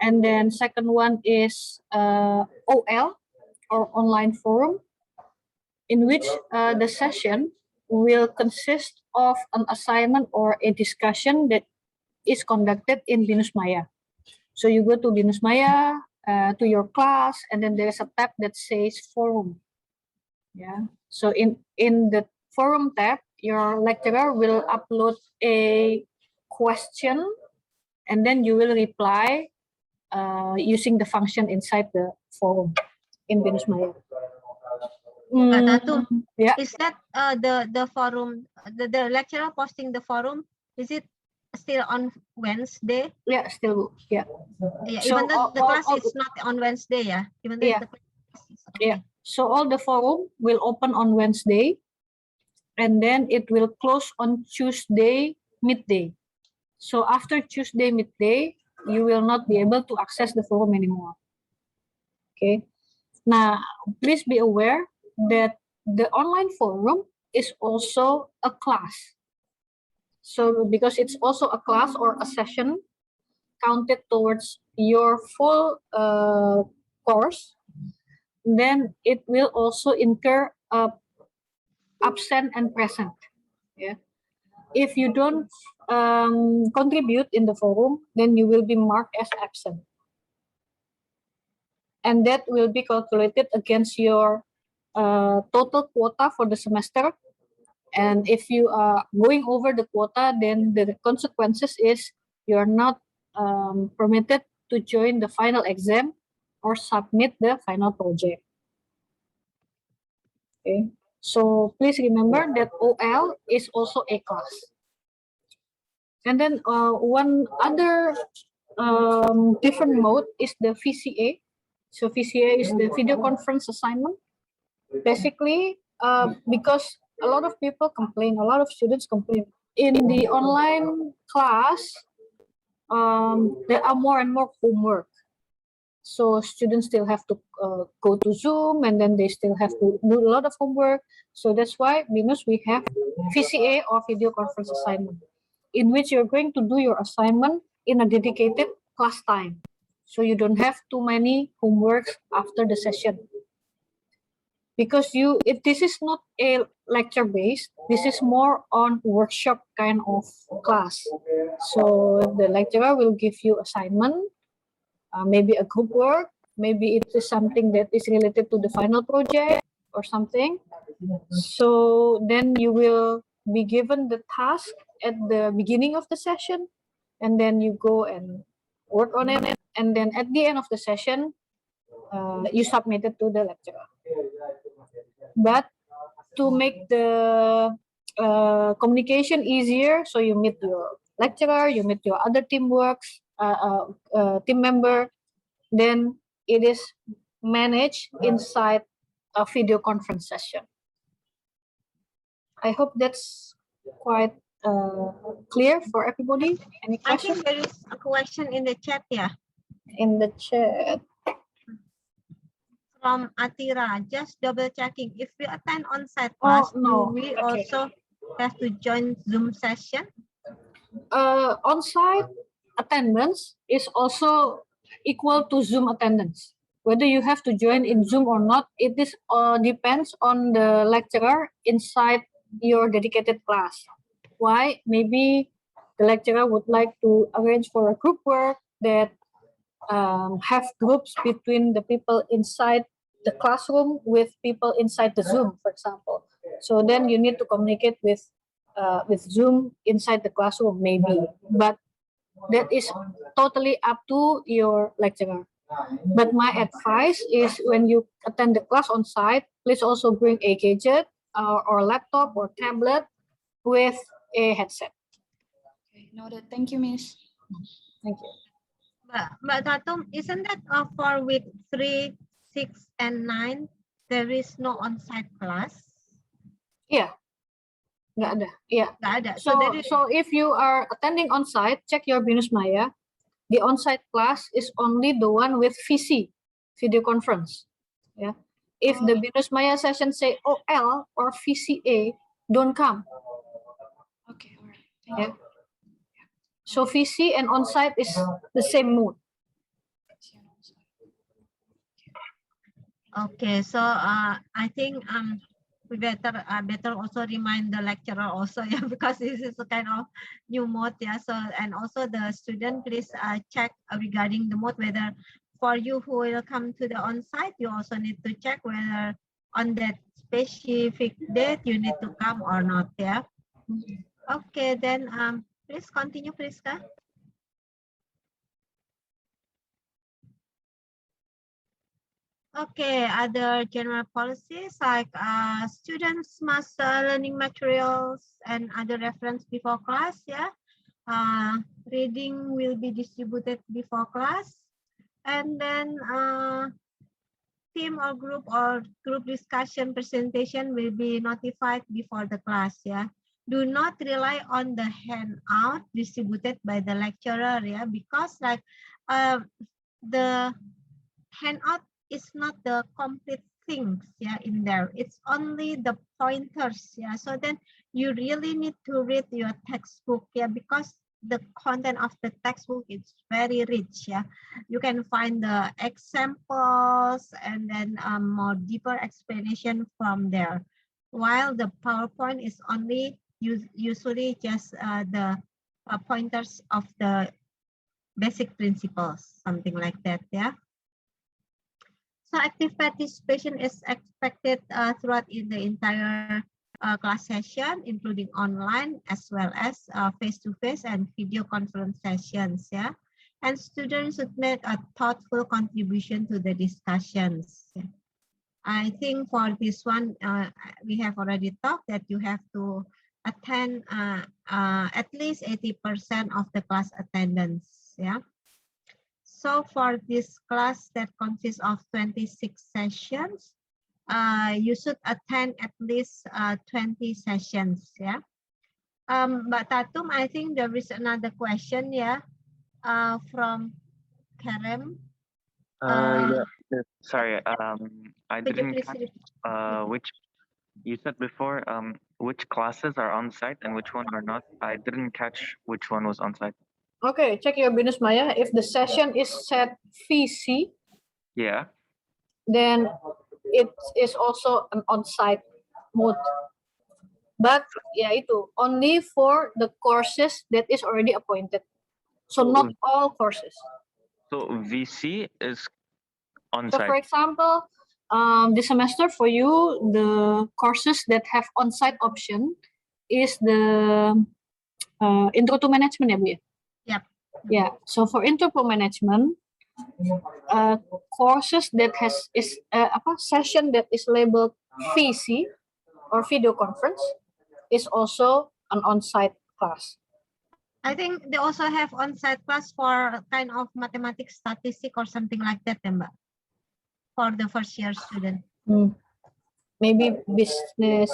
And then second one is OL, or online forum, in which the session will consist of an assignment or a discussion that is conducted in Binus Maya. So you go to Binus Maya, to your class, and then there's a tab that says forum. Yeah. So in the forum tab, your lecturer will upload a question, and then you will reply using the function inside the forum in Binus Maya. Yeah. Is that the forum, the lecturer posting the forum, is it still on Wednesday? Yeah, still, yeah. Yeah, so even though the class is not on Wednesday, yeah. Even though yeah. The class is, okay. Yeah. So all the forum will open on Wednesday, and then it will close on Tuesday midday. So after Tuesday midday, you will not be able to access the forum anymore. Okay. Now, please be aware that the online forum is also a class. So because it's also a class or a session, counted towards your full course, then it will also incur absent and present. Yeah. If you don't contribute in the forum, then you will be marked as absent. And that will be calculated against your total quota for the semester. And if you are going over the quota, then the consequences is you are not permitted to join the final exam or submit the final project. Okay, so please remember that OL is also a class. And then one other different mode is the VCA. So VCA is the video conference assignment. Basically, because a lot of people complain, a lot of students complain, in the online class, there are more and more homework. So students still have to go to Zoom, and then they still have to do a lot of homework. So that's why BINUS we have VCA or video conference assignment, in which you're going to do your assignment in a dedicated class time. So you don't have too many homeworks after the session. Because this is not a lecture based, this is more on workshop kind of class. So the lecturer will give you assignment, maybe a group work, maybe it is something that is related to the final project or something. So then you will be given the task at the beginning of the session, and then you go and work on it, and then at the end of the session, you submit it to the lecturer. But to make the communication easier, so you meet your lecturer, you meet your other team member, then it is managed inside a video conference session. I hope that's quite clear for everybody. Any I questions? think there is a question in the chat, yeah, In the chat. from Atira. Just double checking. If we attend on-site class, no. do we Okay. also have to join Zoom session? On-site attendance is also equal to Zoom attendance. Whether you have to join in Zoom or not, it is depends on the lecturer inside your dedicated class. Why? Maybe the lecturer would like to arrange for a group work that have groups between the people inside the classroom with people inside the Zoom, for example. So then you need to communicate with Zoom inside the classroom, maybe. But that is totally up to your lecturer. But my advice is when you attend the class on site, please also bring a gadget or laptop or tablet with a headset. Okay, noted. Thank you, Miss. Thank you. But Tatum, isn't that for week 3, 6, and 9, there is no on-site class? Yeah. Nggak ada. Yeah. Nggak ada. So, there is, so if you are attending on site, check your BINUS Maya. The on-site class is only the one with VC, video conference. Yeah. If the BINUS Maya session say OL or VCA, don't come. Okay, all right. Thank Yeah. you. So VC and on-site is the same mode. okay, so I think we better also remind the lecturer also, yeah, because this is a kind of new mode, yeah. So, and also the student, please check regarding the mode, whether for you who will come to the on-site, you also need to check whether on that specific date you need to come or not, yeah. Okay, then please continue, Priska. Okay, other general policies like students must learning materials and other reference before class, yeah. Reading will be distributed before class, and then team or group discussion presentation will be notified before the class, yeah. Do not rely on the handout distributed by the lecturer, yeah, because like the handout is not the complete things, yeah, in there. It's only the pointers, yeah. So then you really need to read your textbook, yeah, because the content of the textbook is very rich. Yeah, you can find the examples and then more deeper explanation from there. While the PowerPoint is only usually just the pointers of the basic principles, something like that. Yeah. So active participation is expected throughout in the entire class session, including online as well as face-to-face and video conference sessions. Yeah, and students should make a thoughtful contribution to the discussions. I think for this one, we have already talked that you have to attend at least 80% of the class attendance. Yeah. So for this class that consists of 26 sessions, you should attend at least 20 sessions. Yeah. Mbak Tatum, I think there is another question. Yeah. From Kerem. Yeah. Sorry. I Could you didn't please catch repeat? which you said before. Which classes are on site and which one are not. I didn't catch which one was on site. Okay, check your Binus Maya. If the session is set VC, Yeah. then it is also an on-site mode. But yeah, itu only for the courses that is already appointed. So not all courses. So VC is on So for site. example, this semester for you, the courses that have on-site option is the Intro to Management, ya Bu ya? Yep. Yeah. So for Intro to Management, courses that has session that is labeled VC or video conference is also an on-site class. I think they also have on-site class for kind of mathematics, statistic, or something like that, Mbak, for the first year student. Maybe business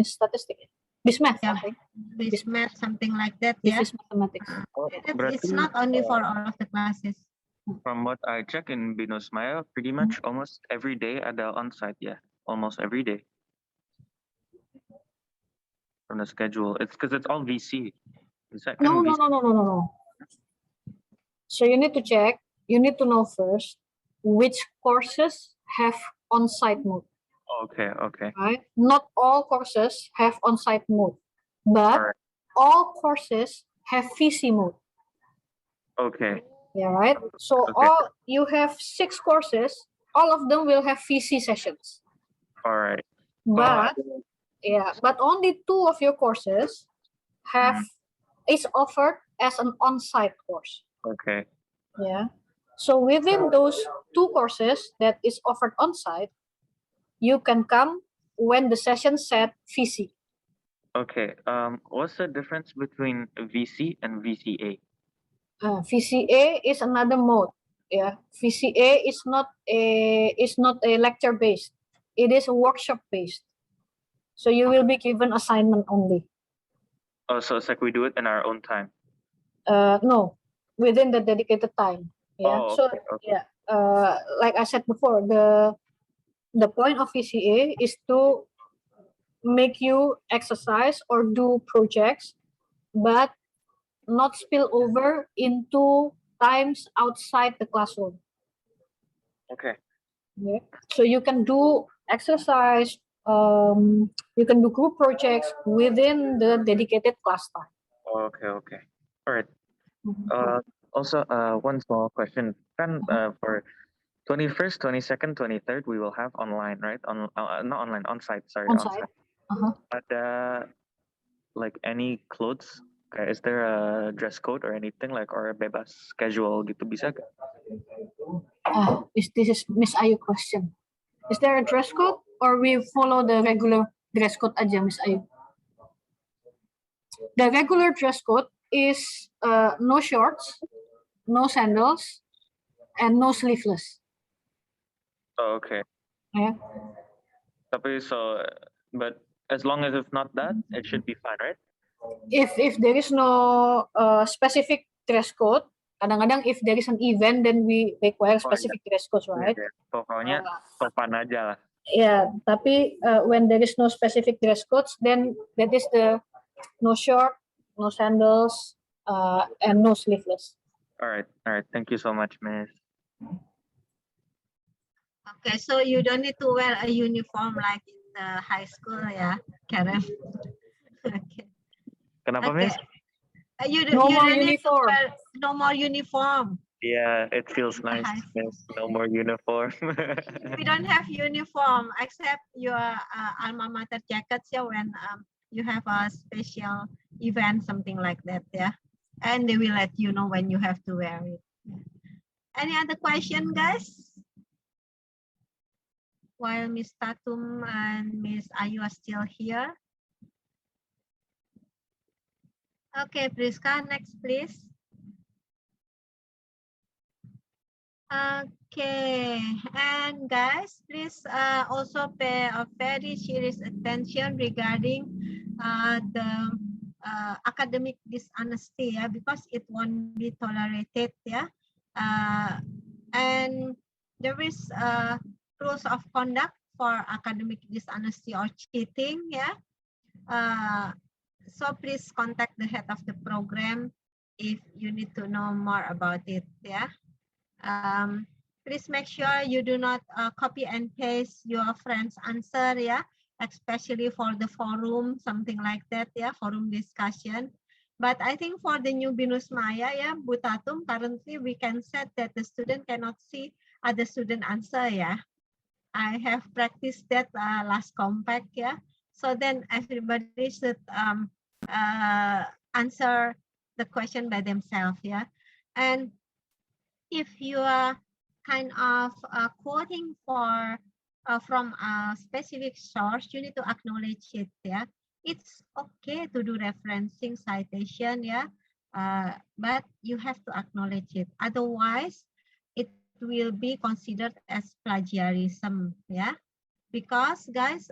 statistic, BISMath, Yeah, I think. BISMath, something like that. Yeah, Business mathematics. it's not only for all of the classes. From what I check in Binus Maya, pretty much almost every day ada on-site. Yeah, almost every day. From the schedule, it's because it's all VC. Is that kind No. of VC? So you need to check. You need to know first which courses have on-site mode. Okay. Right? Not all courses have on-site mode, but Alright. all courses have VC mode. Okay. Yeah, right. So Okay. all you have 6 courses. All of them will have VC sessions. All right. But but only 2 of your courses is offered as an on-site course. Okay. Yeah. So within those 2 courses that is offered on-site, you can come when the session set VC. Okay. What's the difference between VC and VCA? VCA is another mode. Yeah. VCA is not a lecture based. It is a workshop based. So you will be given assignment only. Oh, so it's like we do it in our own time. No, within the dedicated time. Yeah. Oh, So okay. yeah, like I said before, the point of VCA is to make you exercise or do projects, but not spill over into times outside the classroom. Okay. Yeah. So you can do exercise, you can do group projects within the dedicated class time. Okay. All right. Also, one small question. Then for 21st, 22nd, 23rd, we will have online, right? Not online, on-site. Sorry, On-site. Ada like any clothes? Okay, is there a dress code or anything like or bebas casual gitu bisa? This is Miss Ayu question. Is there a dress code or we follow the regular dress code aja, Miss Ayu? The regular dress code is no shorts, no sandals, and no sleeveless. Oh, okay. Yeah. But as long as it's not that, it should be fine, right? If there is no specific dress code, kadang-kadang if there is an event, then we require specific dress code, right? Pokoknya sopan aja lah. Yeah, tapi when there is no specific dress codes, then that is the no short, no sandals, and no sleeveless. All right. Thank you so much, Miss. Okay, so you don't need to wear a uniform like in the high school, yeah, Karen. Okay. Kenapa, Okay. Miss? You No more don't need to uniform. wear no more uniform. Yeah, it feels The nice, high Miss. No more uniform. We don't have uniform except your alma mater jackets, yeah, when you have a special event, something like that, yeah. And they will let you know when you have to wear it. Yeah. Any other question, guys? While Miss Tatum and Miss Ayu are still here. Okay, Priska, next, please. Okay, and guys, please also pay a very serious attention regarding the academic dishonesty, yeah, because it won't be tolerated, yeah. And there is rules of conduct for academic dishonesty or cheating, yeah. So please contact the head of the program if you need to know more about it, yeah. Please make sure you do not copy and paste your friend's answer, yeah, especially for the forum, something like that, yeah, forum discussion. But I think for the new Binus Maya, yeah, Bu Tatum, currently we can set that the student cannot see other student answer, yeah. I have practiced that last compact, yeah. So then everybody should answer the question by themselves, yeah. And if you are kind of quoting from a specific source, you need to acknowledge it, yeah. It's okay to do referencing citation, yeah, but you have to acknowledge it. Otherwise, it will be considered as plagiarism, yeah. Because guys,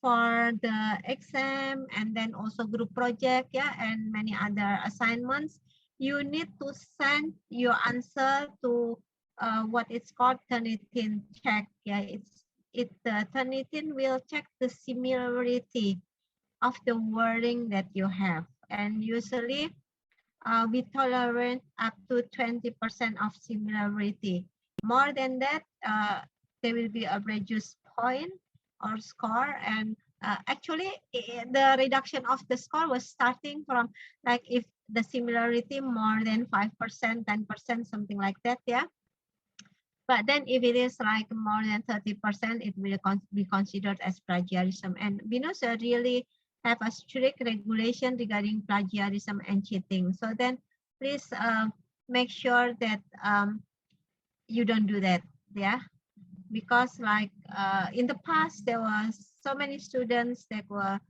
for the exam and then also group project, yeah, and many other assignments, you need to send your answer to what it's called Turnitin check. Yeah, Turnitin will check the similarity of the wording that you have, and usually we tolerate up to 20% of similarity. More than that, there will be a reduced point or score, and actually the reduction of the score was starting from like if the similarity more than 5%, 10%, something like that, yeah. But then if it is like more than 30%, it will be considered as plagiarism. And Binus really have a strict regulation regarding plagiarism and cheating. So then please make sure that you don't do that, yeah. Because like in the past, there was so many students that were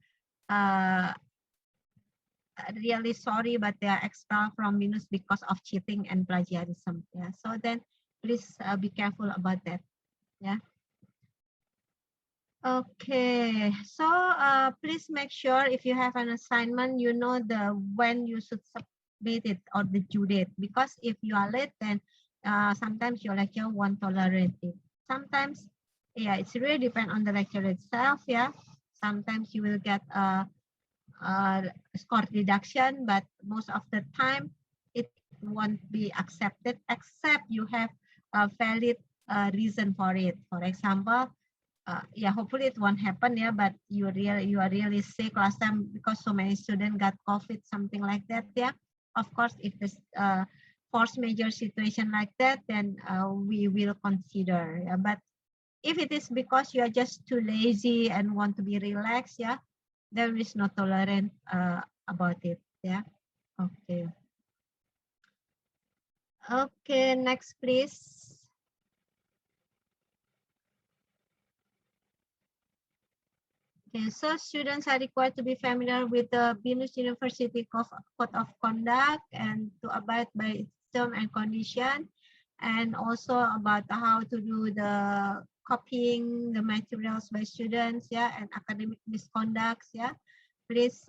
really sorry, but they are expelled from Binus because of cheating and plagiarism. Yeah. So then please be careful about that. Yeah. Okay. So please make sure if you have an assignment, you know when you should submit it or the due date. Because if you are late, then sometimes your lecturer won't tolerate it. Sometimes, yeah, it's really depend on the lecturer itself. Yeah. Sometimes you will get a score reduction, but most of the time it won't be accepted except you have a valid reason for it. For example, yeah, hopefully it won't happen, yeah, but you are really sick last time because so many students got COVID, something like that, yeah. Of course, if it's force major situation like that, then we will consider, yeah. But if it is because you are just too lazy and want to be relaxed, yeah, there is no tolerance about it, yeah. Okay. Okay, next please. Okay, so students are required to be familiar with the Binus University Code of Conduct and to abide by its term and condition, and also about how to do the copying the materials by students, yeah, and academic misconducts, yeah. Please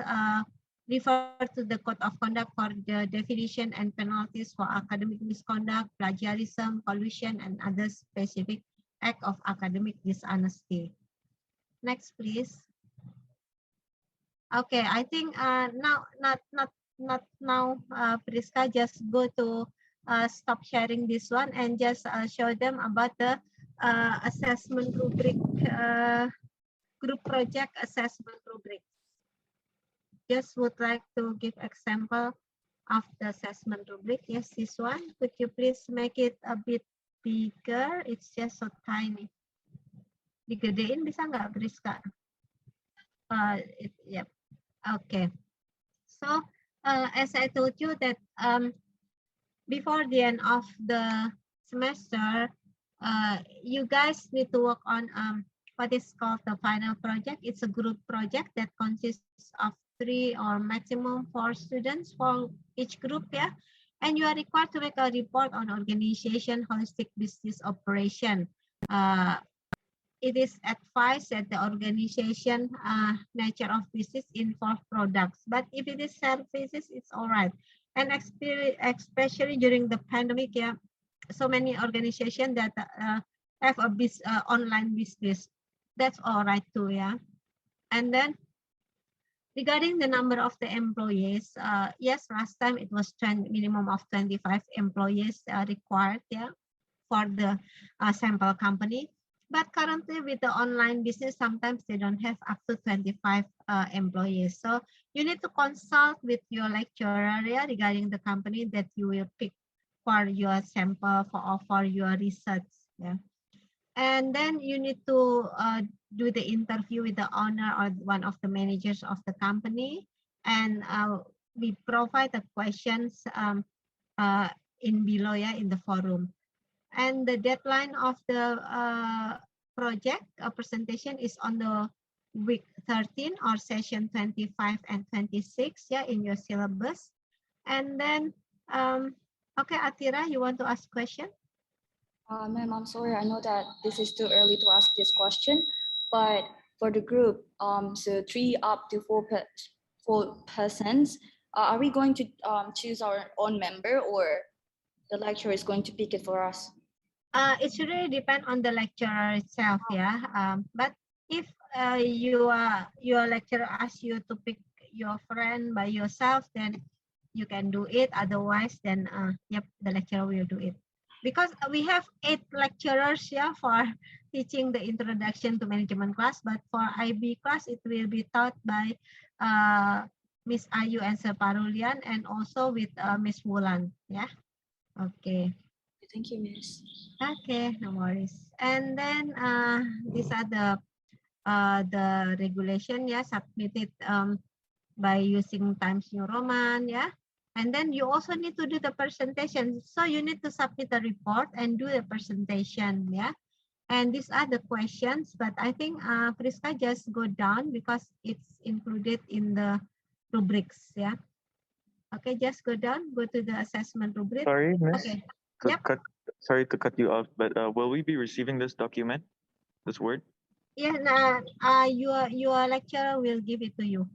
refer to the Code of Conduct for the definition and penalties for academic misconduct, plagiarism, collusion, and other specific act of academic dishonesty. Next, please. Okay, I think now not now, Priska, just go to stop sharing this one and just show them about the assessment rubric, group project assessment rubric. Just would like to give example of the assessment rubric. Yes, this one. Could you please make it a bit bigger? It's just so tiny. Digedein bisa nggak, Priska? Yep. Okay. So as I told you that before the end of the semester, you guys need to work on what is called the final project. It's a group project that consists of 3 or maximum 4 students for each group, yeah. And you are required to make a report on organization holistic business operation. It is advised that the organization nature of business involve products, but if it is services, it's all right. And especially during the pandemic, yeah, so many organizations that have a online business, that's all right too, yeah. And then regarding the number of the employees, yes, last time it was minimum of 25 employees required, yeah, for the sample company. But currently with the online business, sometimes they don't have up to 25 employees. So you need to consult with your lecturer, yeah, regarding the company that you will pick for your sample for your research. Yeah. And then you need to do the interview with the owner or one of the managers of the company. And we provide the questions in below, yeah, in the forum. And the deadline of the project presentation is on the week 13 or session 25 and 26, yeah, in your syllabus. And then, okay, Atira, you want to ask question? Ma'am, I'm sorry. I know that this is too early to ask this question, but for the group, so 3 up to 4 persons, are we going to choose our own member, or the lecturer is going to pick it for us? It should really depend on the lecturer itself, yeah. But if your lecturer asks you to pick your friend by yourself, then you can do it. Otherwise, then yep, the lecturer will do it. Because we have 8 lecturers, yeah, for teaching the introduction to management class. But for IB class, it will be taught by Miss Ayu and Sir Parulian, and also with Miss Wulan, yeah. Okay. Thank you, Miss. Okay, no worries. And then these are the regulation, yeah, submitted by using Times New Roman, yeah. And then you also need to do the presentation. So you need to submit the report and do the presentation, yeah. And these are the questions, but I think Priska just go down because it's included in the rubrics, yeah. Okay, just go down, go to the assessment rubric. Sorry, Miss. Okay. Yep. Yep. Sorry to cut you off, but will we be receiving this document, this Word? Yeah, your lecturer will give it to you.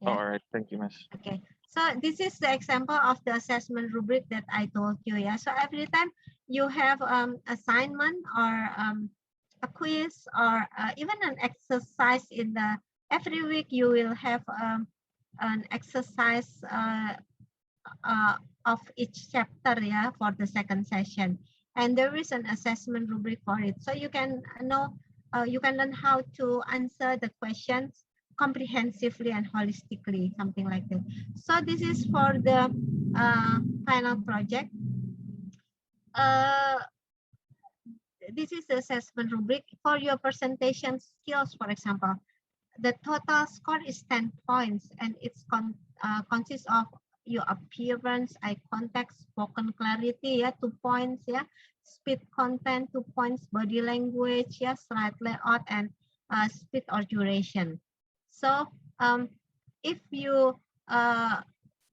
Yeah. Oh, all right, thank you, Miss. Okay, so this is the example of the assessment rubric that I told you. Yeah, so every time you have assignment or a quiz or even an exercise in the every week you will have an exercise of each chapter, yeah, for the second session, and there is an assessment rubric for it, so you can know you can learn how to answer the questions comprehensively and holistically, something like that. So this is for the final project. This is the assessment rubric for your presentation skills. For example, the total score is 10 points, and it's consists of your appearance, eye contact, spoken clarity, yeah, 2 points, yeah, speed content, 2 points, body language, yeah, slide layout, and speed or duration. So if you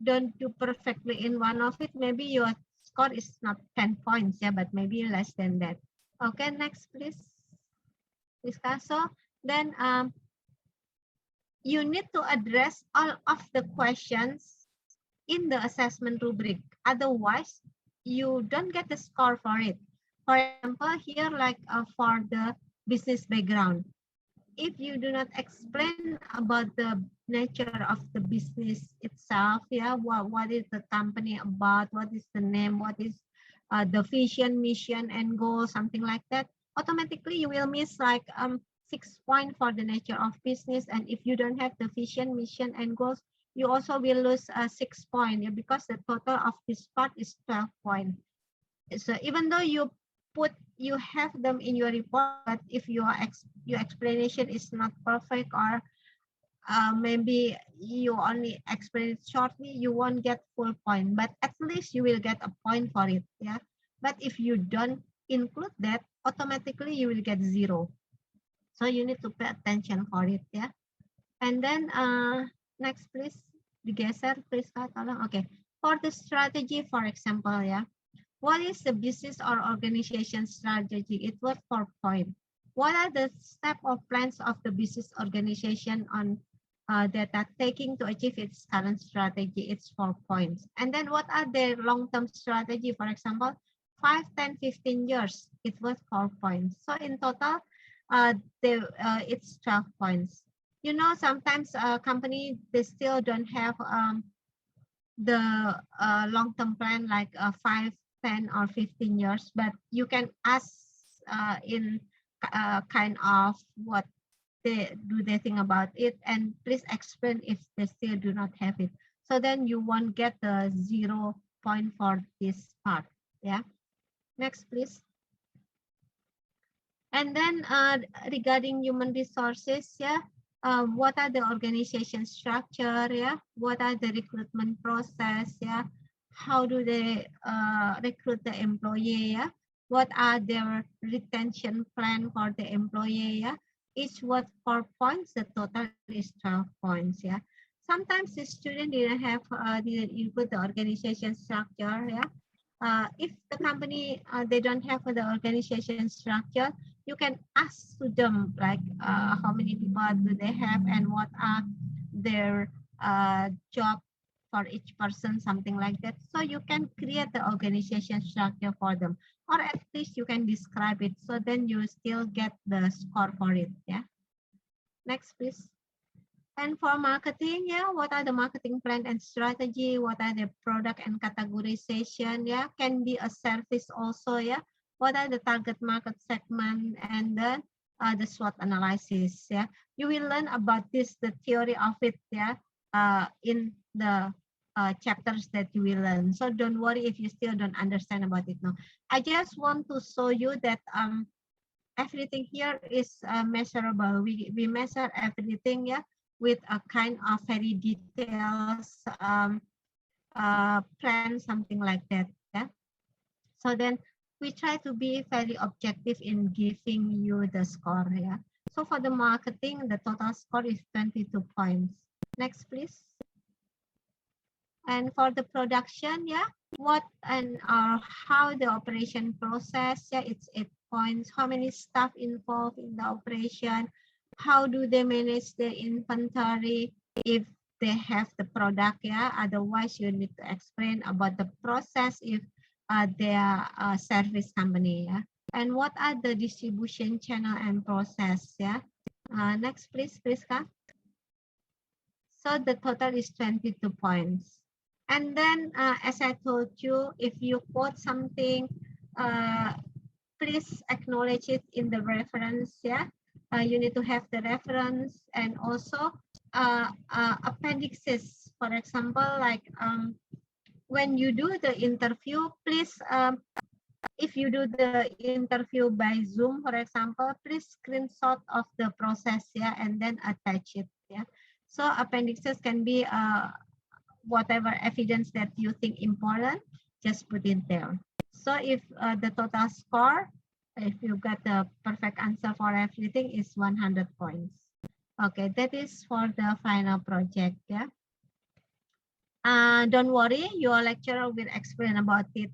don't do perfectly in one of it, maybe your score is not 10 points, yeah, but maybe less than that. Okay, next, please. So then you need to address all of the questions in the assessment rubric. Otherwise, you don't get the score for it. For example, here, like for the business background, if you do not explain about the nature of the business itself, yeah, what is the company about, what is the name, what is the vision, mission, and goal, something like that, automatically you will miss like 6 points for the nature of business. And if you don't have the vision, mission, and goals, you also will lose 6 points, yeah, because the total of this part is 12 points. So even though you have them in your report, but if your explanation is not perfect, or maybe you only explain it shortly, you won't get full point, but at least you will get a point for it, yeah. But if you don't include that, automatically you will get 0. So you need to pay attention for it, yeah. And then next please, digeser please Kak, tolong. Okay, for the strategy, for example, yeah, what is the business or organization strategy? It was 4 points. What are the step or plans of the business organization on data taking to achieve its current strategy? It's 4 points. And then what are the long-term strategy? For example, 5, 10, 15 years. It was 4 points. So in total, it's 12 points. You know, sometimes a company, they still don't have the long-term plan like 5, 10, or 15 years, but you can ask in kind of what they think about it, and please explain if they still do not have it. So then you won't get the 0 point for this part. Yeah. Next, please. And then regarding human resources, yeah, what are the organization structure, yeah, what are the recruitment process, yeah, how do they recruit the employee, yeah, what are their retention plan for the employee, yeah, each was 4 points, the total is 12 points, yeah. Sometimes the student didn't include the organization structure, yeah. If the company they don't have the organization structure, you can ask to them like how many people do they have and what are their job for each person, something like that. So you can create the organization structure for them, or at least you can describe it, so then you still get the score for it. Yeah. Next, please. And for marketing, yeah, what are the marketing plan and strategy? What are the product and categorization? Yeah, can be a service also. Yeah, what are the target market segment, and then the SWOT analysis. Yeah, you will learn about this, the theory of it. Yeah, in the chapters that you will learn. So don't worry if you still don't understand about it now. I just want to show you that everything here is measurable. We measure everything, yeah, with a kind of very details plan, something like that. Yeah. So then we try to be very objective in giving you the score. Yeah. So for the marketing, the total score is 22 points. Next, please. And for the production, yeah, what and how the operation process, yeah, it's 8 points. How many staff involved in the operation? How do they manage the inventory if they have the product? Yeah, otherwise you need to explain about the process if they are a service company. Yeah, and what are the distribution channel and process? Yeah. Next, please, Priska. So the total is 22 points. And then, as I told you, if you quote something, please acknowledge it in the reference. Yeah, you need to have the reference, and also appendixes. For example, like when you do the interview, please, if you do the interview by Zoom, for example, please screenshot of the process, yeah, and then attach it. Yeah, so appendixes can be whatever evidence that you think important, just put it there. So if the total score, if you got the perfect answer for everything, is 100 points. Okay, that is for the final project. Yeah. Don't worry, your lecturer will explain about it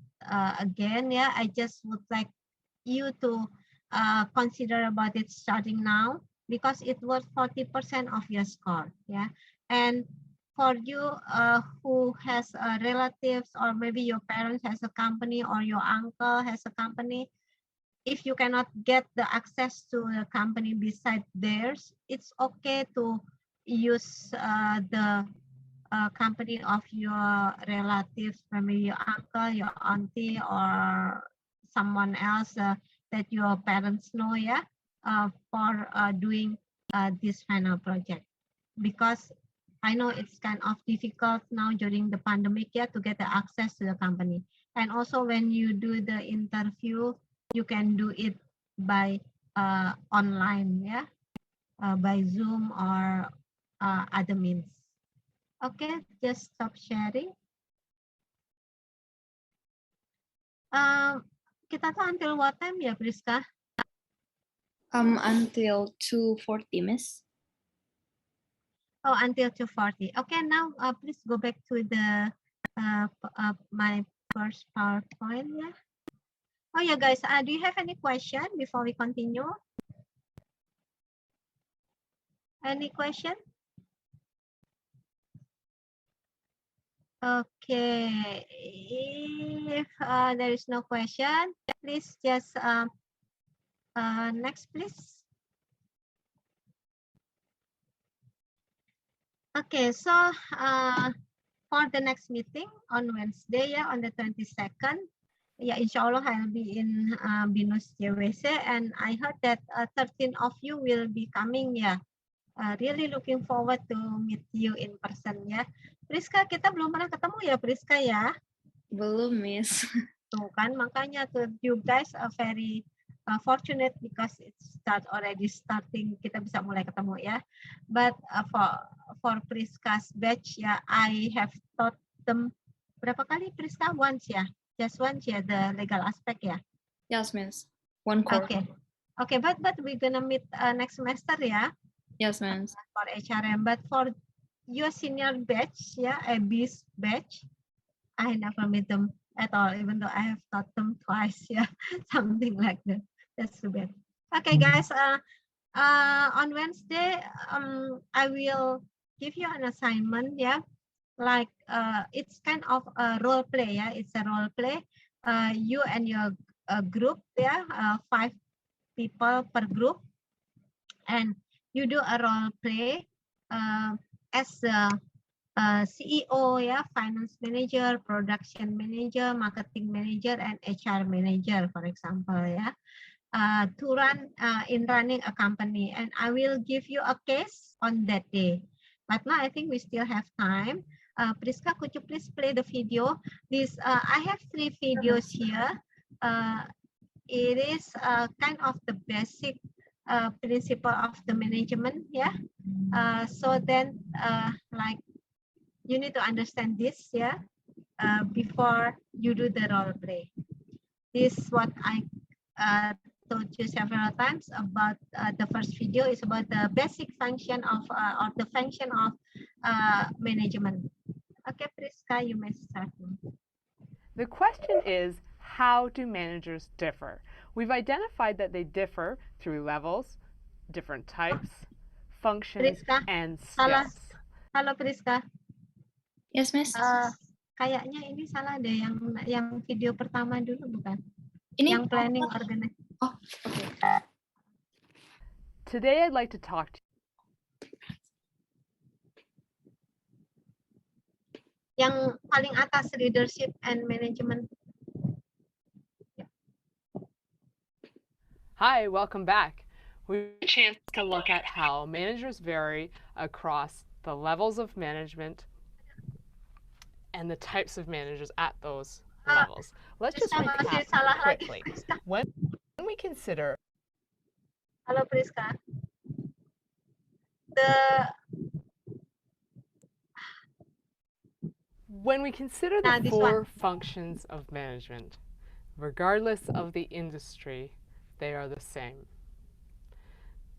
again. Yeah, I just would like you to consider about it starting now, because it was 40% of your score. Yeah, and for you who has relatives, or maybe your parents has a company, or your uncle has a company, if you cannot get the access to a company beside theirs, it's okay to use the company of your relatives, maybe your uncle, your auntie, or someone else that your parents know, yeah, for doing this final project. Because I know it's kind of difficult now during the pandemic, yeah, to get the access to the company. And also when you do the interview, you can do it by online, yeah, by Zoom or other means. Okay, just stop sharing. Kita tuh until what time ya, Priska? Until 2:40, Miss. Oh, until 2:40. Okay, now please go back to the my first PowerPoint. Yeah. Oh yeah, guys. Do you have any question before we continue? Any question? Okay. If there is no question, please just next, please. Okay, so for the next meeting on Wednesday, yeah, on the 22nd, yeah, insya Allah I'll be in Binus JWC, and I heard that 13 of you will be coming, yeah. Really looking forward to meet you in person, ya. Priska, kita belum pernah ketemu ya, Priska ya? Belum, Miss. Tuh kan, makanya tuh you guys are very fortunate because it's already starting, kita bisa mulai ketemu ya. But for Priska's batch ya, I have taught them berapa kali Priska? Once ya? Just once ya, the legal aspect ya? Yes, Miss. One course. Okay, but we're gonna meet next semester ya? Yes, Miss. For HRM, but for your senior batch, yeah, Abby's batch, I never meet them at all, even though I have taught them twice, yeah, something like that. That's too bad. Okay, guys, on Wednesday, I will give you an assignment, yeah, like it's kind of a role play, yeah, it's a role play. You and your group, yeah, 5 people per group, and you do a role play as a CEO, yeah, finance manager, production manager, marketing manager, and HR manager, for example, yeah, to run in running a company. And I will give you a case on that day. But now I think we still have time. Priska, could you please play the video? This I have 3 videos here. It is kind of the basic principle of the management, yeah. So then like you need to understand this, yeah, before you do the role play. This is what I told you several times about the first video is about the basic function of or the function of management. Okay, Priska, you may start. The question is, how do managers differ? We've identified that they differ through levels, different types, functions, Priska, and skills. Halo Priska. Yes, Miss. Kayaknya ini salah deh, yang video pertama dulu bukan? Ini Yang planning organize. Oh, okay. Today I'd like to talk to Yang paling atas, leadership and management. Hi, welcome back. We have a chance to look at how managers vary across the levels of management and the types of managers at those levels. Let's just recap quickly. When we consider Halo Priska. When we consider the 4 functions of management, regardless of the industry, they are the same.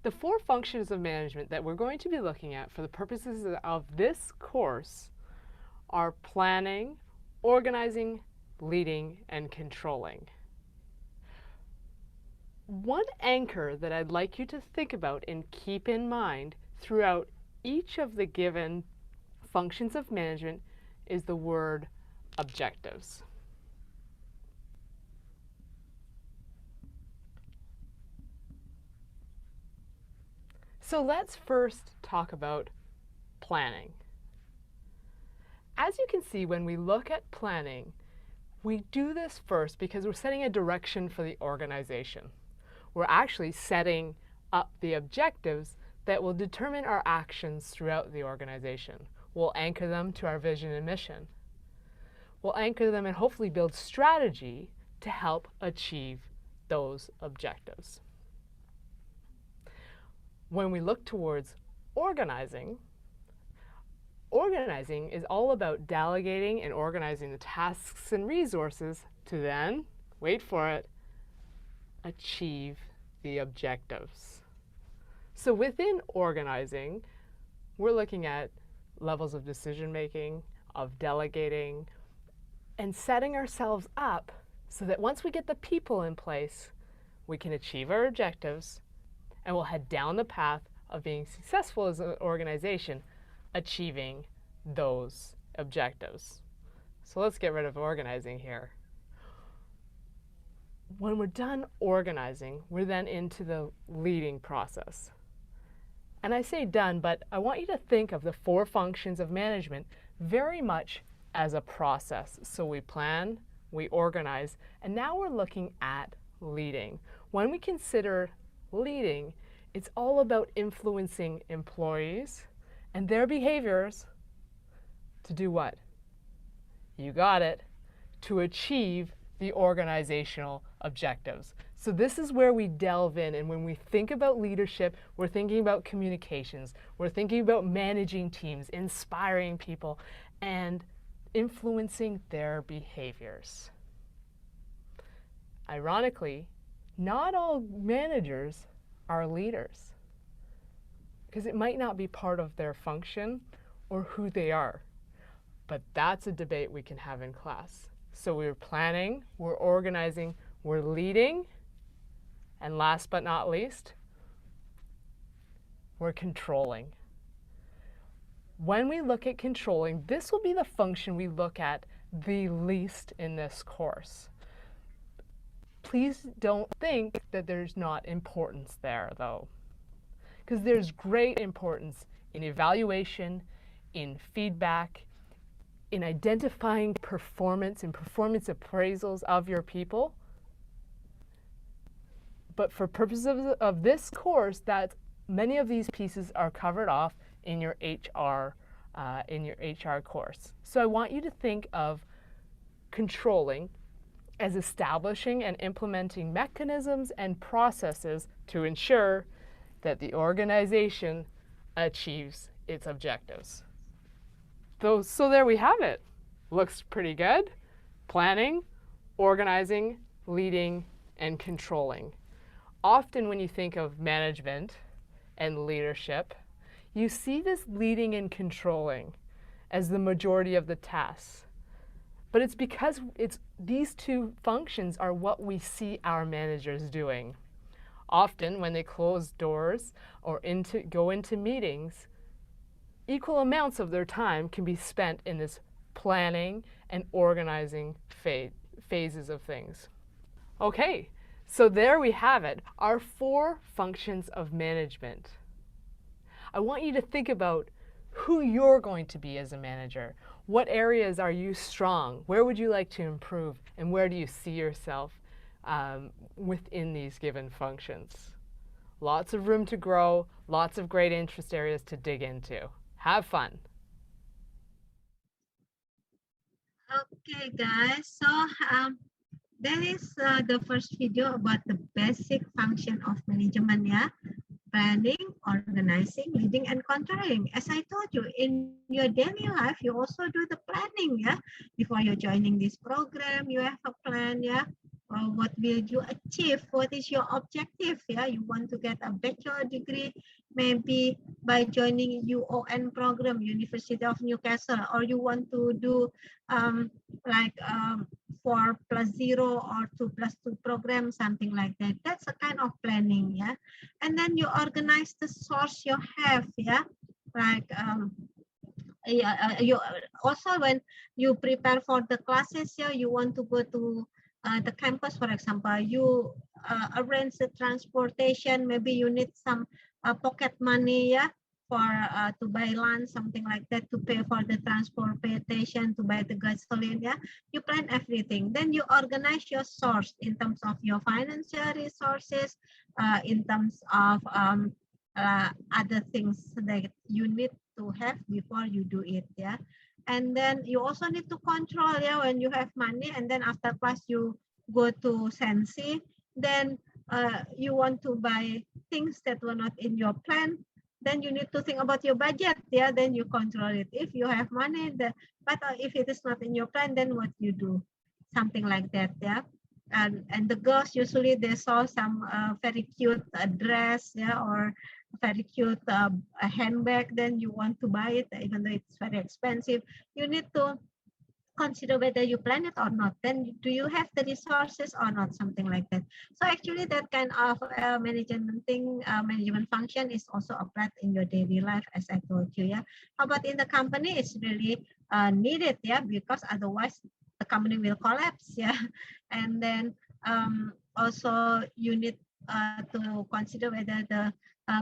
The 4 functions of management that we're going to be looking at for the purposes of this course are planning, organizing, leading, and controlling. One anchor that I'd like you to think about and keep in mind throughout each of the given functions of management is the word objectives. So let's first talk about planning. As you can see, when we look at planning, we do this first because we're setting a direction for the organization. We're actually setting up the objectives that will determine our actions throughout the organization. We'll anchor them to our vision and mission. We'll anchor them and hopefully build strategy to help achieve those objectives. When we look towards organizing, organizing is all about delegating and organizing the tasks and resources to then, wait for it, achieve the objectives. So within organizing, we're looking at levels of decision making, of delegating, and setting ourselves up so that once we get the people in place, we can achieve our objectives and we'll head down the path of being successful as an organization, achieving those objectives. So let's get rid of organizing here. When we're done organizing, we're then into the leading process. And I say done, but I want you to think of the 4 functions of management very much as a process. So we plan, we organize, and now we're looking at leading. When we consider leading, it's all about influencing employees and their behaviors to do what? You got it, to achieve the organizational objectives. So this is where we delve in, and when we think about leadership, we're thinking about communications, we're thinking about managing teams, inspiring people, and influencing their behaviors. Ironically, not all managers are leaders, because it might not be part of their function or who they are. But that's a debate we can have in class. So we're planning, we're organizing, we're leading, and last but not least, we're controlling. When we look at controlling, this will be the function we look at the least in this course. Please don't think that there's not importance there, though, because there's great importance in evaluation, in feedback, in identifying performance and performance appraisals of your people. But for purposes of this course, that many of these pieces are covered off in your HR course. So I want you to think of controlling as establishing and implementing mechanisms and processes to ensure that the organization achieves its objectives. So there we have it. Looks pretty good. Planning, organizing, leading, and controlling. Often when you think of management and leadership, you see this leading and controlling as the majority of the tasks. But it's because these 2 functions are what we see our managers doing. Often when they close doors or go into meetings, equal amounts of their time can be spent in this planning and organizing phases of things. Okay, so there we have it, our 4 functions of management. I want you to think about who you're going to be as a manager. What areas are you strong? Where would you like to improve? And where do you see yourself within these given functions? Lots of room to grow, lots of great interest areas to dig into. Have fun. Okay, guys. So that is the first video about the basic function of management, yeah. Planning, organizing, leading, and controlling. As I told you, in your daily life, you also do the planning, yeah. Before you're joining this program, you have a plan, yeah. What will you achieve? What is your objective? Yeah, you want to get a bachelor degree, maybe by joining UON program, University of Newcastle, or you want to do 4+0 or 2+2 program, something like that. That's a kind of planning, yeah. And then you organize the source you have, yeah. Like you also, when you prepare for the classes, yeah, you want to go to the campus, for example, you arrange the transportation. Maybe you need some pocket money, yeah, for to buy lunch, something like that, to pay for the transportation, to buy the gasoline, yeah. You plan everything. Then you organize your source in terms of your financial resources, in terms of other things that you need to have before you do it, yeah. And then you also need to control, yeah, when you have money, and then after class you go to Sensi, then you want to buy things that were not in your plan, then you need to think about your budget, yeah, then you control it. If you have money, but if it is not in your plan, then what you do, something like that, yeah. And the girls usually they saw some very cute dress, yeah, or very cute a handbag, then you want to buy it even though it's very expensive. You need to consider whether you plan it or not. Then do you have the resources or not, something like that. So actually that kind of management thing, management function is also applied in your daily life, as I told you, yeah. How about in the company? It's really needed, yeah, because otherwise the company will collapse, yeah. And then also you need to consider whether the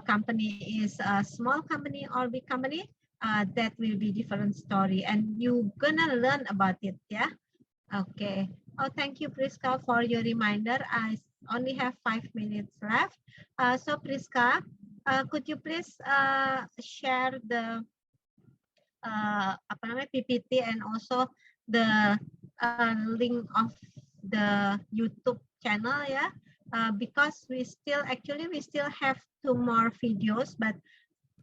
company is a small company or big company. That will be different story, and you gonna learn about it, yeah. Okay. Oh, thank you, Priska, for your reminder. I only have 5 minutes left. So Priska, could you please share the PPT and also the link of the YouTube channel, yeah. Because we still have 2 more videos, but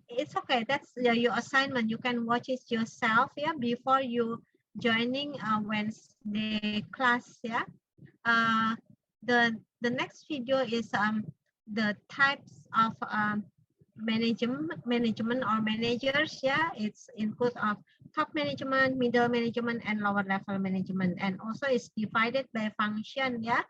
it's okay. That's your assignment. You can watch it yourself, yeah, before you joining Wednesday class, yeah. The next video is the types of management or managers, yeah. It's include of top management, middle management, and lower level management, and also it's divided by function, yeah.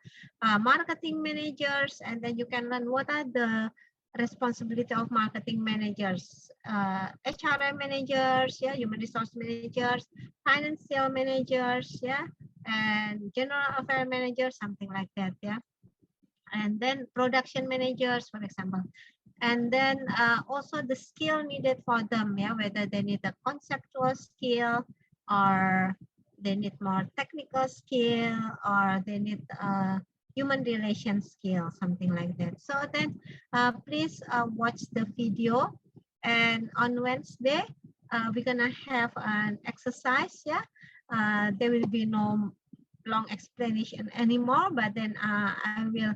Marketing managers, and then you can learn what are the responsibility of marketing managers, HRM managers, yeah, human resource managers, financial managers, yeah, and general affair managers, something like that, yeah. And then production managers, for example. And then also the skill needed for them, yeah, whether they need a conceptual skill or they need more technical skill or they need human relation skill, something like that. So then please watch the video, and on Wednesday we're gonna have an exercise, yeah. There will be no long explanation anymore, but then I will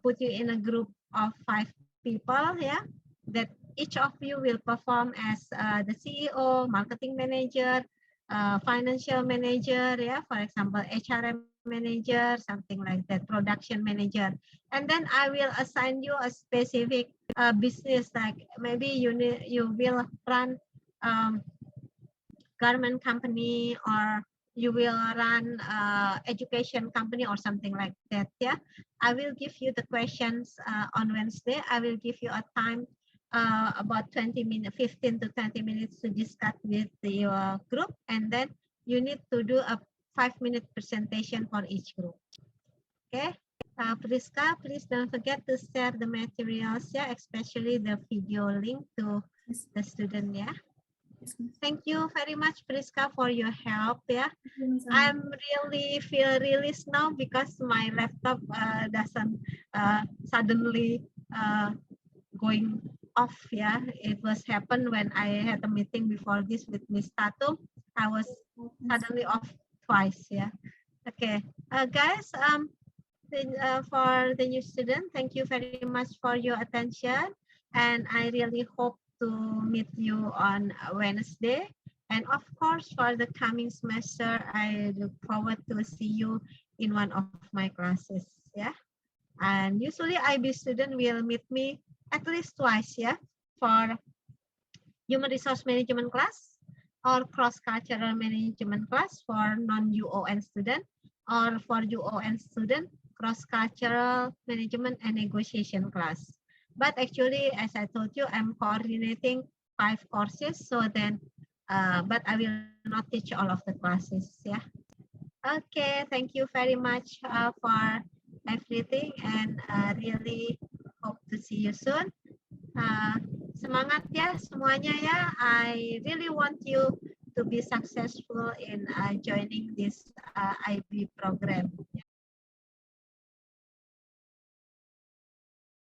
put you in a group of 5 people, yeah, that each of you will perform as the CEO, marketing manager, financial manager, yeah, for example, HRM manager, something like that, production manager. And then I will assign you a specific business, like maybe you will run garment company, or you will run education company or something like that, yeah. I will give you the questions on Wednesday. I will give you a time about 20 minutes, 15 to 20 minutes to discuss with your group, and then you need to do a 5-minute presentation for each group. Okay, Priska, please don't forget to share the materials, yeah, especially the video link to the student, yeah. Thank you very much, Priska, for your help, yeah. I'm feel released now because my laptop doesn't suddenly going off, yeah. It was happened when I had a meeting before this with Miss Tatum. I was suddenly off twice, yeah. Okay, guys, for the new student, thank you very much for your attention, and I really hope to meet you on Wednesday. And of course, for the coming semester, I look forward to see you in one of my classes, yeah. And usually IB student will meet me at least twice, yeah, for human resource management class or cross-cultural management class for non-UON student, or for UON student, cross-cultural management and negotiation class. But actually, as I told you, I'm coordinating 5 courses, so then, but I will not teach all of the classes, yeah. Okay, thank you very much for everything, and really hope to see you soon. Semangat ya semuanya ya. I really want you to be successful in joining this IB program.